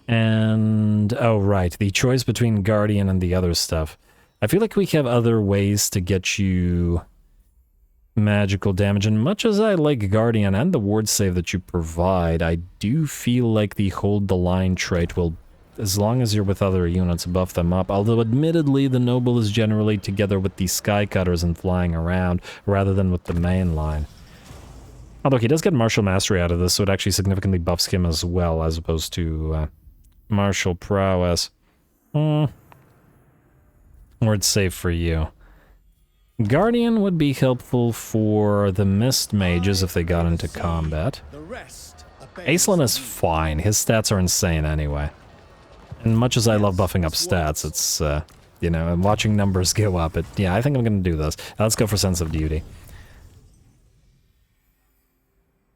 [SPEAKER 1] And, oh right, the choice between Guardian and the other stuff. I feel like we have other ways to get you magical damage. And much as I like Guardian and the ward save that you provide, I do feel like the hold the line trait will, as long as you're with other units, buff them up. Although admittedly the noble is generally together with the sky cutters and flying around rather than with the main line. Although he does get martial mastery out of this, so it actually significantly buffs him as well, as opposed to martial prowess. Ward save for you. Guardian would be helpful for the Mist Mages if they got into combat. Aislinn is fine. His stats are insane anyway. And much as I love buffing up stats, it's, you know, and watching numbers go up, yeah, I think I'm gonna do this. Let's go for Sense of Duty.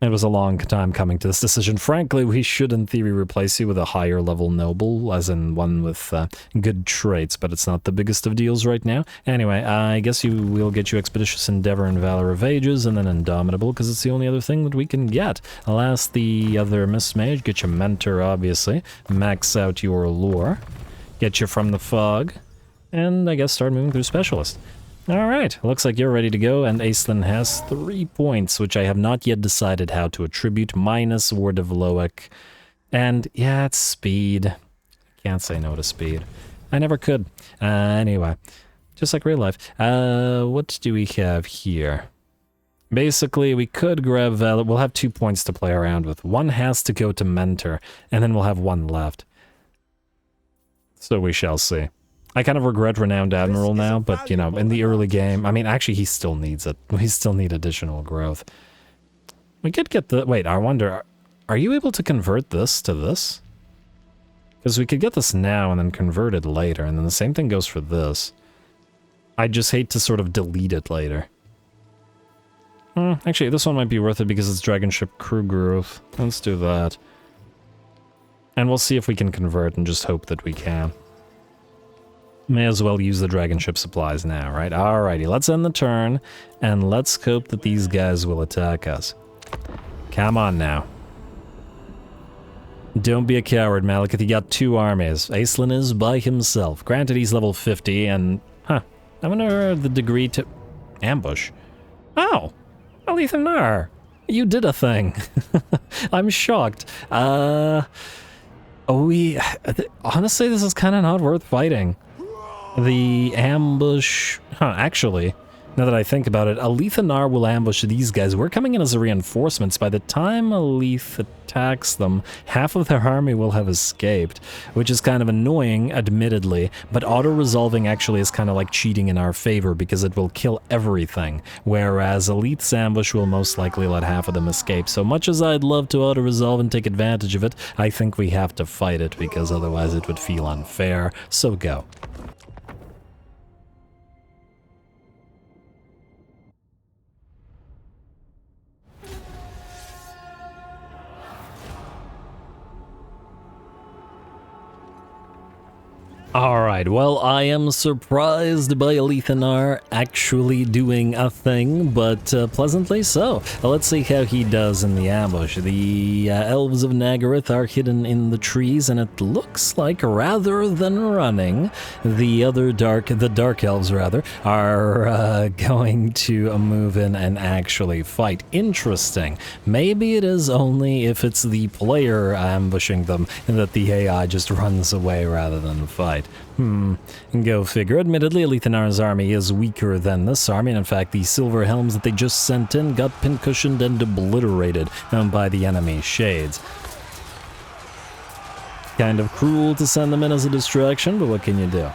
[SPEAKER 1] It was a long time coming to this decision. Frankly, we should in theory replace you with a higher level noble, as in one with good traits, but it's not the biggest of deals right now. Anyway, I guess we'll get you Expeditious Endeavor and Valor of Ages, and then Indomitable, because it's the only other thing that we can get. Alas, the other Mist Mage, get your Mentor, obviously, max out your Lore, get you From the Fog, and I guess start moving through Specialist. Alright, looks like you're ready to go, and Aislinn has 3 points, which I have not yet decided how to attribute, minus Word of Loic. And, yeah, it's speed. Can't say no to speed. I never could. Anyway, just like real life. What do we have here? Basically, we could grab Valor. We'll have 2 points to play around with. One has to go to Mentor, and then we'll have 1 left. So we shall see. I kind of regret Renowned Admiral now, but, you know, in the early game, I mean, actually, he still needs it. We still need additional growth. We could get the... Wait, I wonder, are you able to convert this to this? Because we could get this now and then convert it later, and then the same thing goes for this. I just hate to sort of delete it later. Actually, this one might be worth it because it's Dragon Ship crew growth. Let's do that. And we'll see if we can convert and just hope that we can. May as well use the dragon ship supplies now, right? Alrighty, let's end the turn, and let's hope that these guys will attack us. Come on now. Don't be a coward, MALEKITH. You got 2 armies. Aislinn is by himself. Granted, he's level 50, and... Huh. I wonder the degree to... Ambush. Oh! Alethanar! You did a thing. I'm shocked. Honestly, this is kind of not worth fighting. The ambush... actually, now that I think about it, Alethanar will ambush these guys. We're coming in as a reinforcements. By the time Aleth attacks them, half of their army will have escaped, which is kind of annoying, admittedly, but auto-resolving actually is kind of like cheating in our favor because it will kill everything, whereas Aleth's ambush will most likely let half of them escape. So much as I'd love to auto-resolve and take advantage of it, I think we have to fight it because otherwise it would feel unfair. So go. Alright, well, I am surprised by Alethanar actually doing a thing, but pleasantly so. Let's see how he does in the ambush. The Elves of Nagaroth are hidden in the trees, and it looks like, rather than running, the Dark Elves, rather, are going to move in and actually fight. Interesting. Maybe it is only if it's the player ambushing them that the AI just runs away rather than fight. Go figure. Admittedly, Alethanar's army is weaker than this army, and in fact, the Silver Helms that they just sent in got pincushioned and obliterated by the enemy shades. Kind of cruel to send them in as a distraction, but what can you do?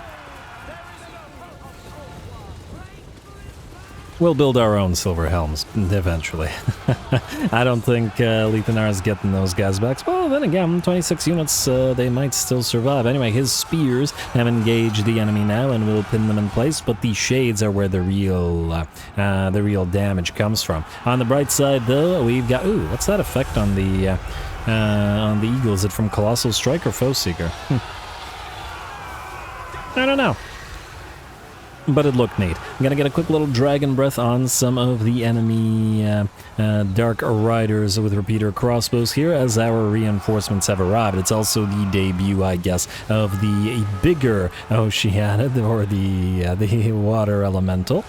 [SPEAKER 1] We'll build our own Silver Helms, eventually. I don't think Alethanar is getting those guys back. Well, then again, 26 units, they might still survive. Anyway, his spears have engaged the enemy now and will pin them in place, but the shades are where the real damage comes from. On the bright side, though, we've got... Ooh, what's that effect on the Eagle? Is it from Colossal Strike or Foe Seeker? I don't know. But it looked neat. I'm gonna get a quick little Dragon Breath on some of the enemy Dark Riders with repeater crossbows here as our reinforcements have arrived. It's also the debut, I guess, of the bigger Oceanid, or the Water Elemental.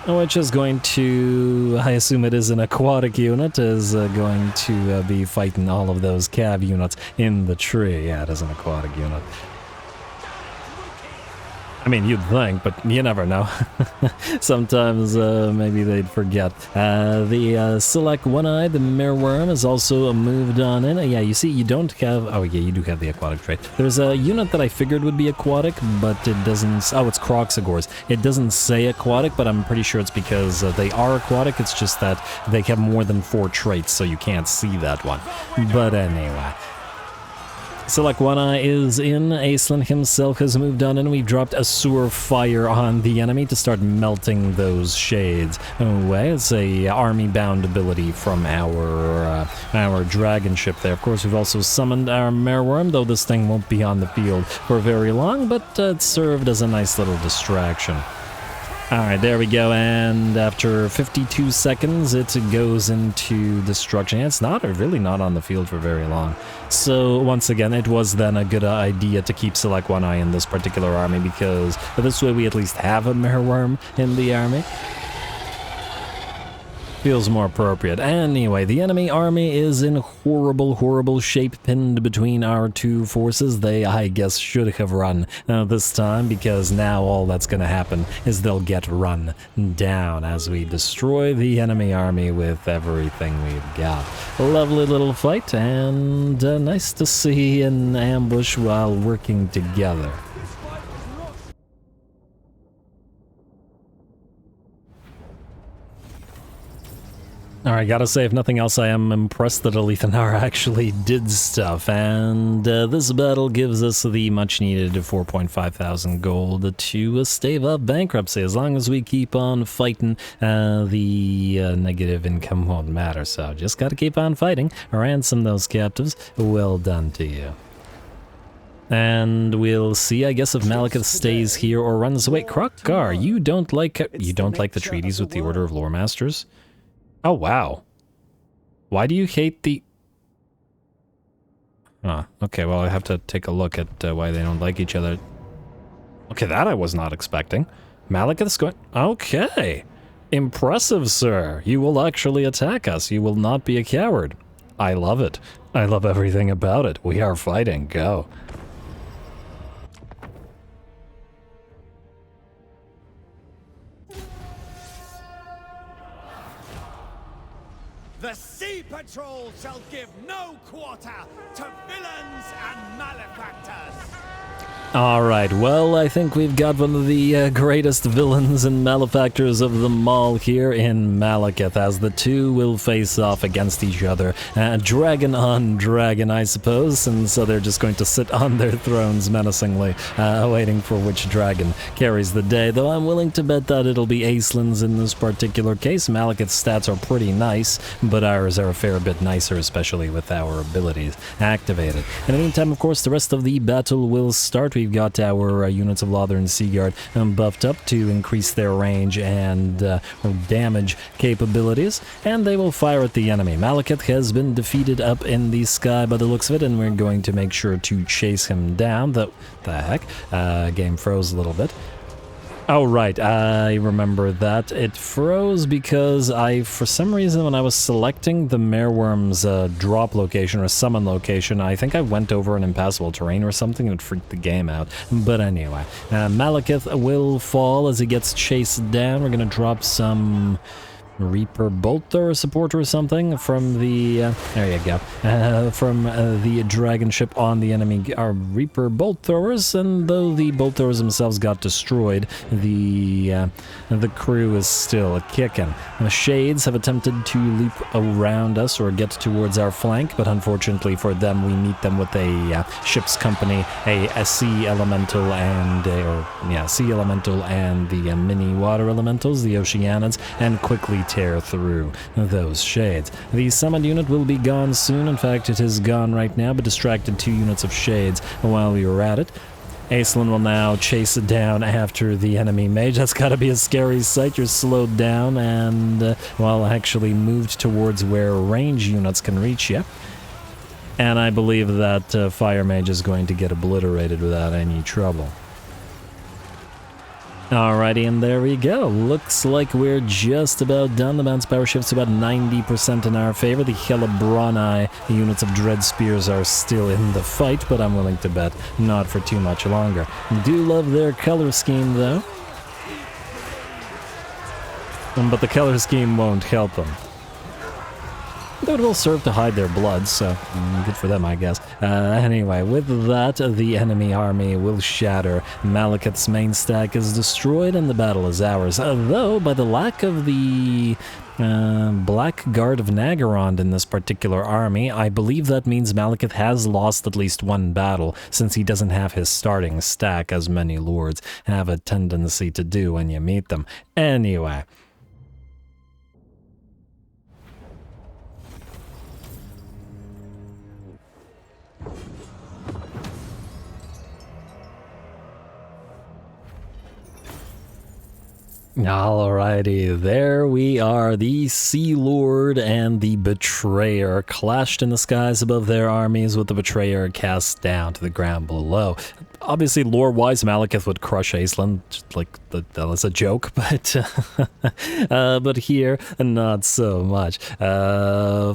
[SPEAKER 1] which is going to, I assume it is an aquatic unit, is going to be fighting all of those cav units in the tree. Yeah, it is an aquatic unit. I mean, you'd think, but you never know. Sometimes maybe they'd forget. The Select One-Eye, the Mereworm, is also moved on in. Yeah, you see, you don't have... Oh, yeah, you do have the aquatic trait. There's a unit that I figured would be aquatic, but it doesn't... Oh, it's Croxagores. It doesn't say aquatic, but I'm pretty sure it's because they are aquatic. It's just that they have more than 4 traits, so you can't see that one. But anyway... Select One-Eye is in. Aislinn himself has moved on, and we've dropped Asur Fire on the enemy to start melting those shades away. It's a army-bound ability from our dragon ship there. Of course, we've also summoned our Mereworm, though this thing won't be on the field for very long, but it served as a nice little distraction. Alright, there we go, and after 52 seconds, it goes into destruction. It's really not on the field for very long. So, once again, it was then a good idea to keep Select One-Eye in this particular army, because this way we at least have a Mereworm in the army. Feels more appropriate. Anyway, the enemy army is in horrible shape, pinned between our two forces. They, I guess, should have run this time, because now all that's going to happen is they'll get run down as we destroy the enemy army with everything we've got. A lovely little fight, and nice to see an ambush while working together. Alright, gotta say, if nothing else, I am impressed that Elithanar actually did stuff, and this battle gives us the much-needed 4,500 gold to stave off bankruptcy. As long as we keep on fighting, the negative income won't matter, so just gotta keep on fighting. Ransom those captives. Well done to you. And we'll see, I guess, if MALEKITH stays here or runs away. Krokgar, you don't like the treaties with the Order of Lore Masters? Oh, wow. Why do you hate the... Oh, okay, well, I have to take a look at why they don't like each other. Okay, that I was not expecting. MALEKITH's going... Okay. Impressive, sir. You will actually attack us. You will not be a coward. I love it. I love everything about it. We are fighting. Go.
[SPEAKER 2] The Sea Patrol shall give no quarter to villains and malefactors.
[SPEAKER 1] Alright, well, I think we've got one of the greatest villains and malefactors of them all here in MALEKITH, as the two will face off against each other. Dragon on dragon, I suppose, and so they're just going to sit on their thrones menacingly, waiting for which dragon carries the day, though I'm willing to bet that it'll be Aislinn's in this particular case. MALEKITH's stats are pretty nice, but ours are a fair bit nicer, especially with our abilities activated. In the meantime, of course, the rest of the battle will start. We've got our units of Lothar and Seaguard buffed up to increase their range and damage capabilities, and they will fire at the enemy. MALEKITH has been defeated up in the sky by the looks of it, and we're going to make sure to chase him down. The heck? Game froze a little bit. Oh, right, I remember that. It froze because for some reason, when I was selecting the Mereworm's drop location or summon location, I think I went over an impassable terrain or something and it freaked the game out. But anyway, MALEKITH will fall as he gets chased down. We're going to drop some Reaper Bolt Thrower support or something from the, there you go, from the dragon ship on the enemy are Reaper Bolt Throwers, and though the Bolt Throwers themselves got destroyed, the crew is still kicking. The Shades have attempted to leap around us or get towards our flank, but unfortunately for them, we meet them with a ship's company, a sea elemental and, sea elemental and the mini water elementals, the Oceanids, and quickly tear through those shades. The summoned unit will be gone soon. In fact, it is gone right now, but distracted 2 units of shades while we were at it. Aislinn will now chase down after the enemy mage. That's gotta be a scary sight. You're slowed down and, actually moved towards where range units can reach you. And I believe that fire mage is going to get obliterated without any trouble. Alrighty, and there we go. Looks like we're just about done. The man's power shifts about 90% in our favor. The Helabrani units of Dread Spears are still in the fight, but I'm willing to bet not for too much longer. Do love their color scheme, though. But the color scheme won't help them. Though it will serve to hide their blood, so good for them, I guess. Anyway, with that, the enemy army will shatter. Malekith's main stack is destroyed and the battle is ours. Though, by the lack of the Black Guard of Naggarond in this particular army, I believe that means Malekith has lost at least one battle, since he doesn't have his starting stack, as many lords have a tendency to do when you meet them. Anyway. Alrighty, there we are. The Sea Lord and the Betrayer clashed in the skies above their armies, with the Betrayer cast down to the ground below. Obviously, lore-wise, Malekith would crush Aislinn, just like that was a joke, but here, not so much.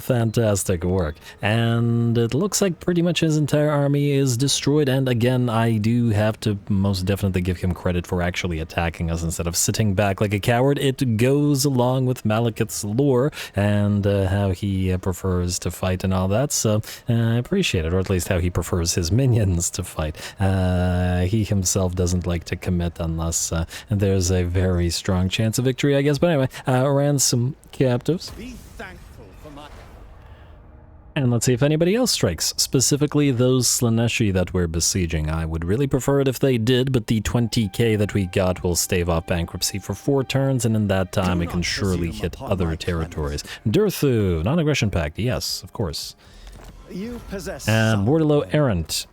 [SPEAKER 1] Fantastic work. And it looks like pretty much his entire army is destroyed, and again, I do have to most definitely give him credit for actually attacking us instead of sitting back like a coward. It goes along with Malekith's lore and how he prefers to fight and all that, so I appreciate it, or at least how he prefers his minions to fight. He himself doesn't like to commit unless there's a very strong chance of victory, I guess. But anyway, ransom captives.
[SPEAKER 2] Be thankful for my...
[SPEAKER 1] And let's see if anybody else strikes, specifically those Slaneshi that we're besieging. I would really prefer it if they did, but the 20k that we got will stave off bankruptcy for 4 turns, and in that time we can surely hit other territories. Durthu, non-aggression pact, yes, of course.
[SPEAKER 2] You possess
[SPEAKER 1] Bordalo Errant.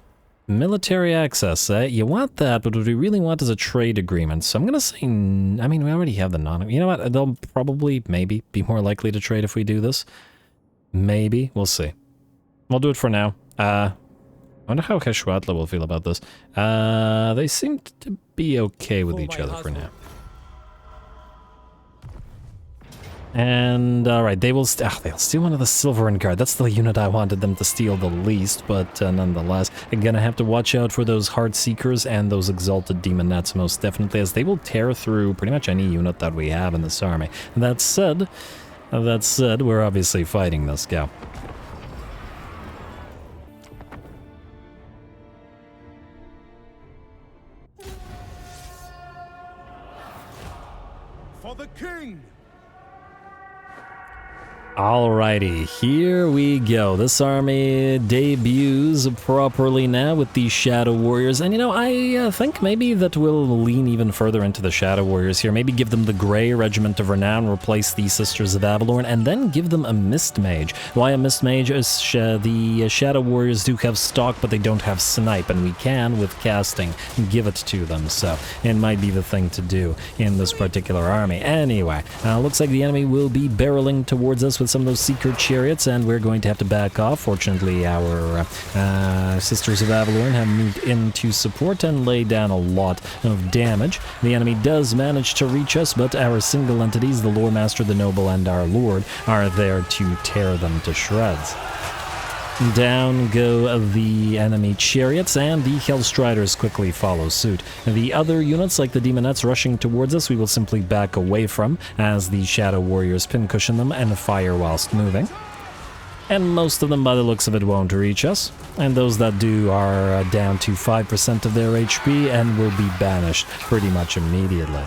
[SPEAKER 1] Military access, you want that, but what we really want is a trade agreement. So I'm going to say, I mean, we already have the you know what, they'll probably, maybe, be more likely to trade if we do this. Maybe, we'll see. We'll do it for now. I wonder how Heshwatla will feel about this. They seem to be okay with each other for now. And, alright, they'll steal one of the Silver and Guard. That's the unit I wanted them to steal the least, but nonetheless, I'm gonna have to watch out for those Heart Seekers and those Exalted Demonettes most definitely, as they will tear through pretty much any unit that we have in this army. That said, we're obviously fighting this guy.
[SPEAKER 2] for the king.
[SPEAKER 1] Alrighty, here we go. This army debuts properly now with the Shadow Warriors. And you know, I think maybe that we'll lean even further into the Shadow Warriors here. Maybe give them the Grey Regiment of Renown, replace the Sisters of Avalorn, and then give them a Mist Mage. Why a Mist Mage? Is the Shadow Warriors do have stock, but they don't have snipe, and we can, with casting, give it to them. So it might be the thing to do in this particular army. Anyway, looks like the enemy will be barreling towards us with some of those Seeker Chariots, and we're going to have to back off. Fortunately, our Sisters of Avalorn have moved in to support and lay down a lot of damage. The enemy does manage to reach us, but our single entities, the Lore Master, the Noble, and our Lord, are there to tear them to shreds. Down go the enemy chariots, and the Hellstriders quickly follow suit. The other units, like the Demonettes rushing towards us, we will simply back away from, as the Shadow Warriors pincushion them and fire whilst moving. And most of them, by the looks of it, won't reach us. And those that do are down to 5% of their HP and will be banished pretty much immediately.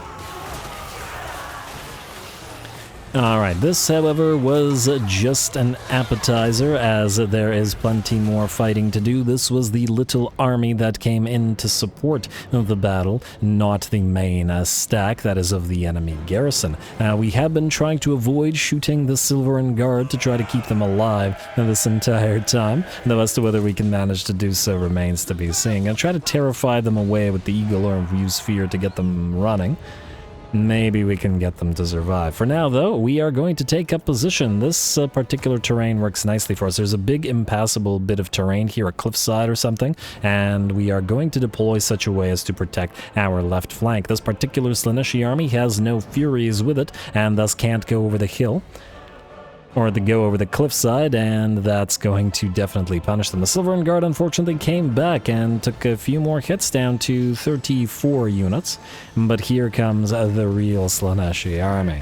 [SPEAKER 1] Alright, this, however, was just an appetizer, as there is plenty more fighting to do. This was the little army that came in to support the battle, not the main stack that is of the enemy garrison. We have been trying to avoid shooting the Silvern Guard to try to keep them alive this entire time, though as to whether we can manage to do so remains to be seen. I'll try to terrify them away with the Eagle or use fear to get them running. maybe we can get them to survive. For now, though, we are going to take up position. This particular terrain works nicely for us. There's a big impassable bit of terrain here, a cliffside or something, and we are going to deploy such a way as to protect our left flank. This particular Slaaneshi army has no Furies with it, and thus can't go over the hill, or to go over the cliffside, and that's going to definitely punish them. The Silverin Guard unfortunately came back and took a few more hits, down to 34 units, but here comes the real Slaaneshi army.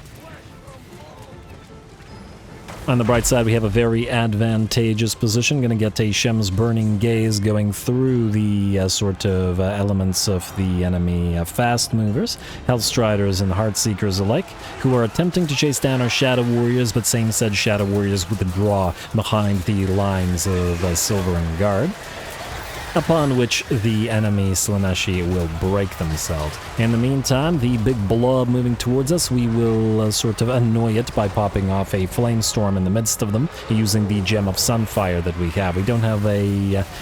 [SPEAKER 1] On the bright side, we have a very advantageous position. Going to get a Shem's Burning Gaze going through the elements of the enemy fast movers, Health Striders and Heartseekers alike, who are attempting to chase down our Shadow Warriors, but same said Shadow Warriors with a draw behind the lines of Silverin Guard, upon which the enemy Slaaneshi will break themselves. In the meantime, the big blob moving towards us, we will annoy it by popping off a Flamestorm in the midst of them, using the Gem of Sunfire that we have. We don't have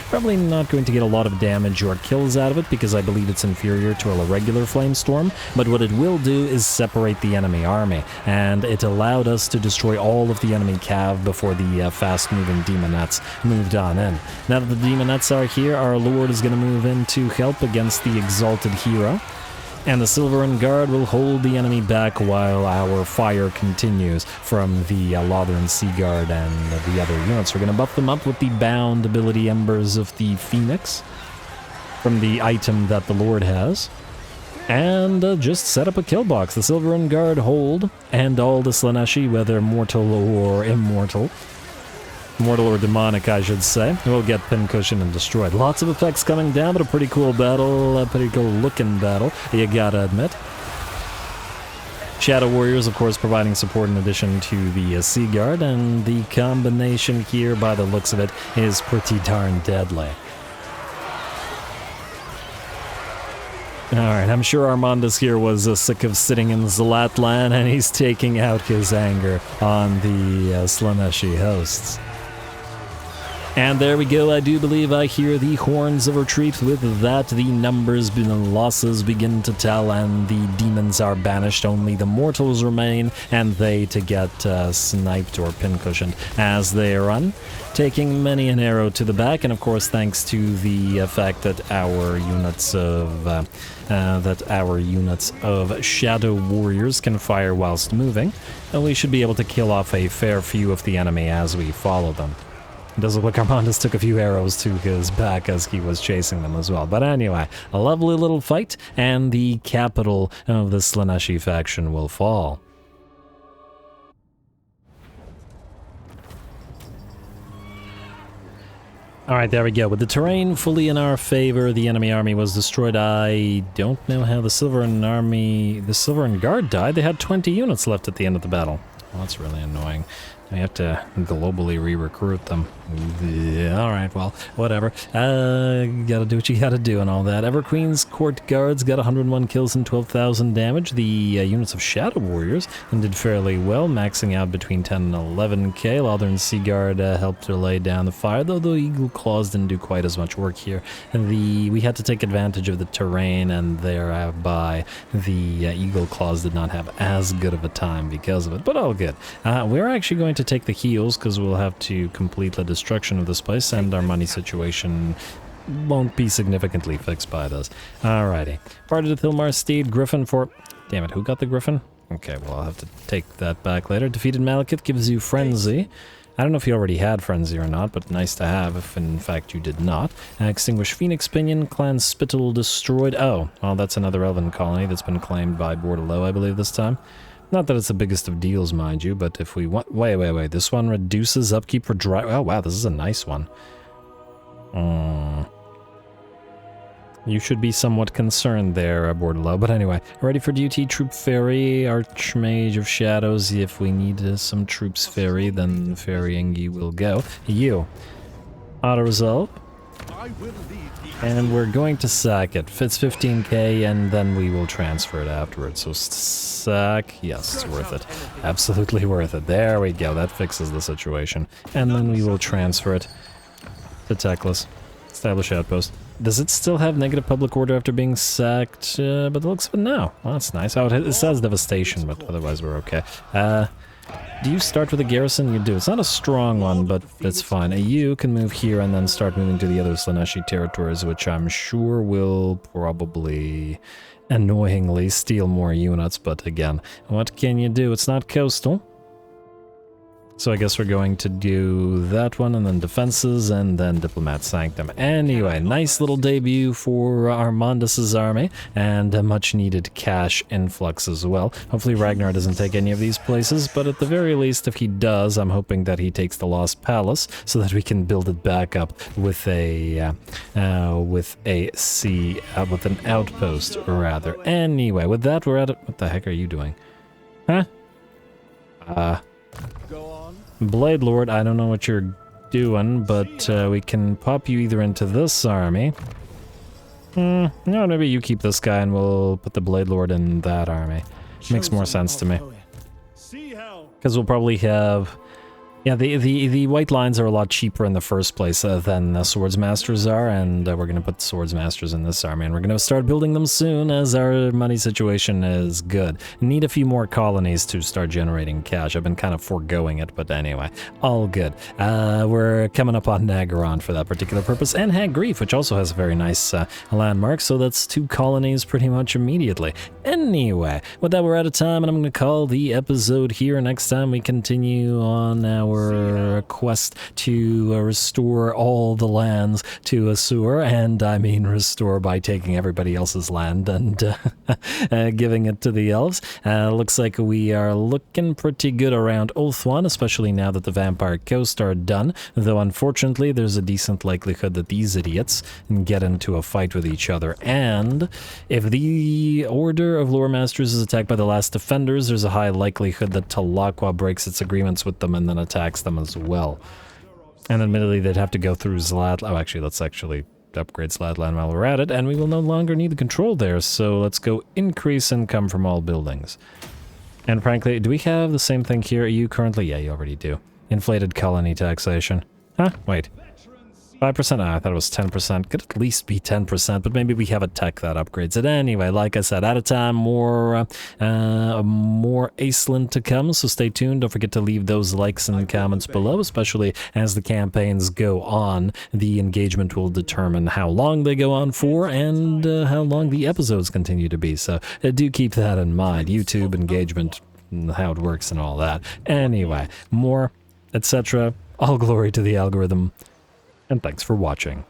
[SPEAKER 1] probably not going to get a lot of damage or kills out of it, because I believe it's inferior to a regular Flamestorm, but what it will do is separate the enemy army, and it allowed us to destroy all of the enemy cav before the fast-moving Demonettes moved on in. Now that the Demonettes are here, our Lord is going to move in to help against the Exalted Hero, and the Silverin Guard will hold the enemy back while our fire continues from the Lothern Sea Guard and the other units. We're going to buff them up with the bound ability Embers of the Phoenix from the item that the Lord has, and just set up a kill box. The Silverin Guard hold, and all the Slaaneshi, whether mortal or immortal, mortal or demonic, I should say, will get pincushioned and destroyed. Lots of effects coming down, but a pretty cool battle, a pretty cool looking battle, you gotta admit. Shadow Warriors, of course, providing support in addition to the Sea Guard, and the combination here, by the looks of it, is pretty darn deadly. Alright, I'm sure Armandus here was sick of sitting in Mathlann, and he's taking out his anger on the Slaaneshi hosts. And there we go. I do believe I hear the horns of retreat. With that, the numbers, the losses begin to tell, and the demons are banished. Only the mortals remain, and they to get sniped or pincushioned as they run, taking many an arrow to the back. And of course, thanks to the fact that our units of Shadow Warriors can fire whilst moving, we should be able to kill off a fair few of the enemy as we follow them. It does look like Armandus took a few arrows to his back as he was chasing them as well. But anyway, a lovely little fight, and the capital of the Slaaneshi faction will fall. Alright, there we go. With the terrain fully in our favor, the enemy army was destroyed. I don't know how the Silverin Guard died. They had 20 units left at the end of the battle. Well, that's really annoying. I have to globally re-recruit them. Yeah, alright, well, whatever. Gotta do what you gotta do and all that. Everqueen's Court Guards got 101 kills and 12,000 damage. The units of Shadow Warriors did fairly well, maxing out between 10 and 11k. Lothern Sea Guard helped to lay down the fire, though the Eagle Claws didn't do quite as much work here. We had to take advantage of the terrain, and thereby the Eagle Claws did not have as good of a time because of it, but all good. We're actually going to take the heals, because we'll have to complete the destruction of this place, and our money situation won't be significantly fixed by this. Alrighty. Parted to Thilmar Steed, Griffin for... Damn it, who got the Griffin? Okay, well, I'll have to take that back later. Defeated Malekith gives you Frenzy. I don't know if you already had Frenzy or not, but nice to have if in fact you did not. Extinguished Phoenix Pinion, Clan Spittle destroyed... Oh, well, that's another Elven colony that's been claimed by Bordelot, I believe, this time. Not that it's the biggest of deals, mind you, but if we want... Wait. This one reduces upkeep for dry... Oh, wow, this is a nice one. You should be somewhat concerned there, Bordelot. But anyway, ready for duty, Troop Fairy, Archmage of Shadows. If we need some Troops Fairy, then Ferrying you will go. You. Auto-resolve. And we're going to sack it. Fits 15k, and then we will transfer it afterwards. So sack, yes, it's worth it. Absolutely worth it. There we go, that fixes the situation. And then we will transfer it to Teclis. Establish outpost. Does it still have negative public order after being sacked? But it looks of it now. Well, that's nice. Oh, it says devastation, but otherwise we're okay. Do you start with a garrison? You do. It's not a strong one, but it's fine. You can move here and then start moving to the other Slaaneshi territories, which I'm sure will probably annoyingly steal more units, but again, what can you do? It's not coastal. So I guess we're going to do that one, and then defenses, and then Diplomat Sanctum. Anyway, nice little debut for Armandus's army, and a much-needed cash influx as well. Hopefully Ragnar doesn't take any of these places, but at the very least, if he does, I'm hoping that he takes the Lost Palace, so that we can build it back up with an outpost, rather. Anyway, with that, we're at it. What the heck are you doing? Huh?
[SPEAKER 2] Go on.
[SPEAKER 1] Blade Lord, I don't know what you're doing, but we can pop you either into this army. No, maybe you keep this guy and we'll put the Blade Lord in that army. Makes more sense to me.
[SPEAKER 2] See how.
[SPEAKER 1] Because we'll probably have... Yeah, the white lines are a lot cheaper in the first place than the Swords Masters are, and we're going to put Swords Masters in this army, and we're going to start building them soon as our money situation is good. Need a few more colonies to start generating cash. I've been kind of foregoing it, but anyway, all good. We're coming up on Nagaron for that particular purpose, and Hag Grief, which also has a very nice landmark, so that's 2 colonies pretty much immediately. Anyway, with that, we're out of time, and I'm going to call the episode here. Next time we continue on our quest to restore all the lands to Asur, and I mean restore by taking everybody else's land and giving it to the elves. Looks like we are looking pretty good around Ulthuan, especially now that the Vampire Coast are done, though unfortunately there's a decent likelihood that these idiots get into a fight with each other, and if the Order of Lore Masters is attacked by the Last Defenders, there's a high likelihood that Talaqua breaks its agreements with them and then attacks them as well. And admittedly, they'd have to go through Zlat. Oh, actually, let's actually upgrade Zlatland while we're at it, and we will no longer need the control there, so let's go increase income from all buildings. And frankly, do we have the same thing here? Are you currently? Yeah, you already do. Inflated colony taxation. Huh? Wait. 5%? I thought it was 10%. Could at least be 10%, but maybe we have a tech that upgrades it. Anyway, like I said, out of time, more Aislinn to come, so stay tuned. Don't forget to leave those likes in the comments below, especially as the campaigns go on. The engagement will determine how long they go on for and how long the episodes continue to be, so do keep that in mind. YouTube engagement, how it works and all that. Anyway, more, etc. All glory to the algorithm. And thanks for watching.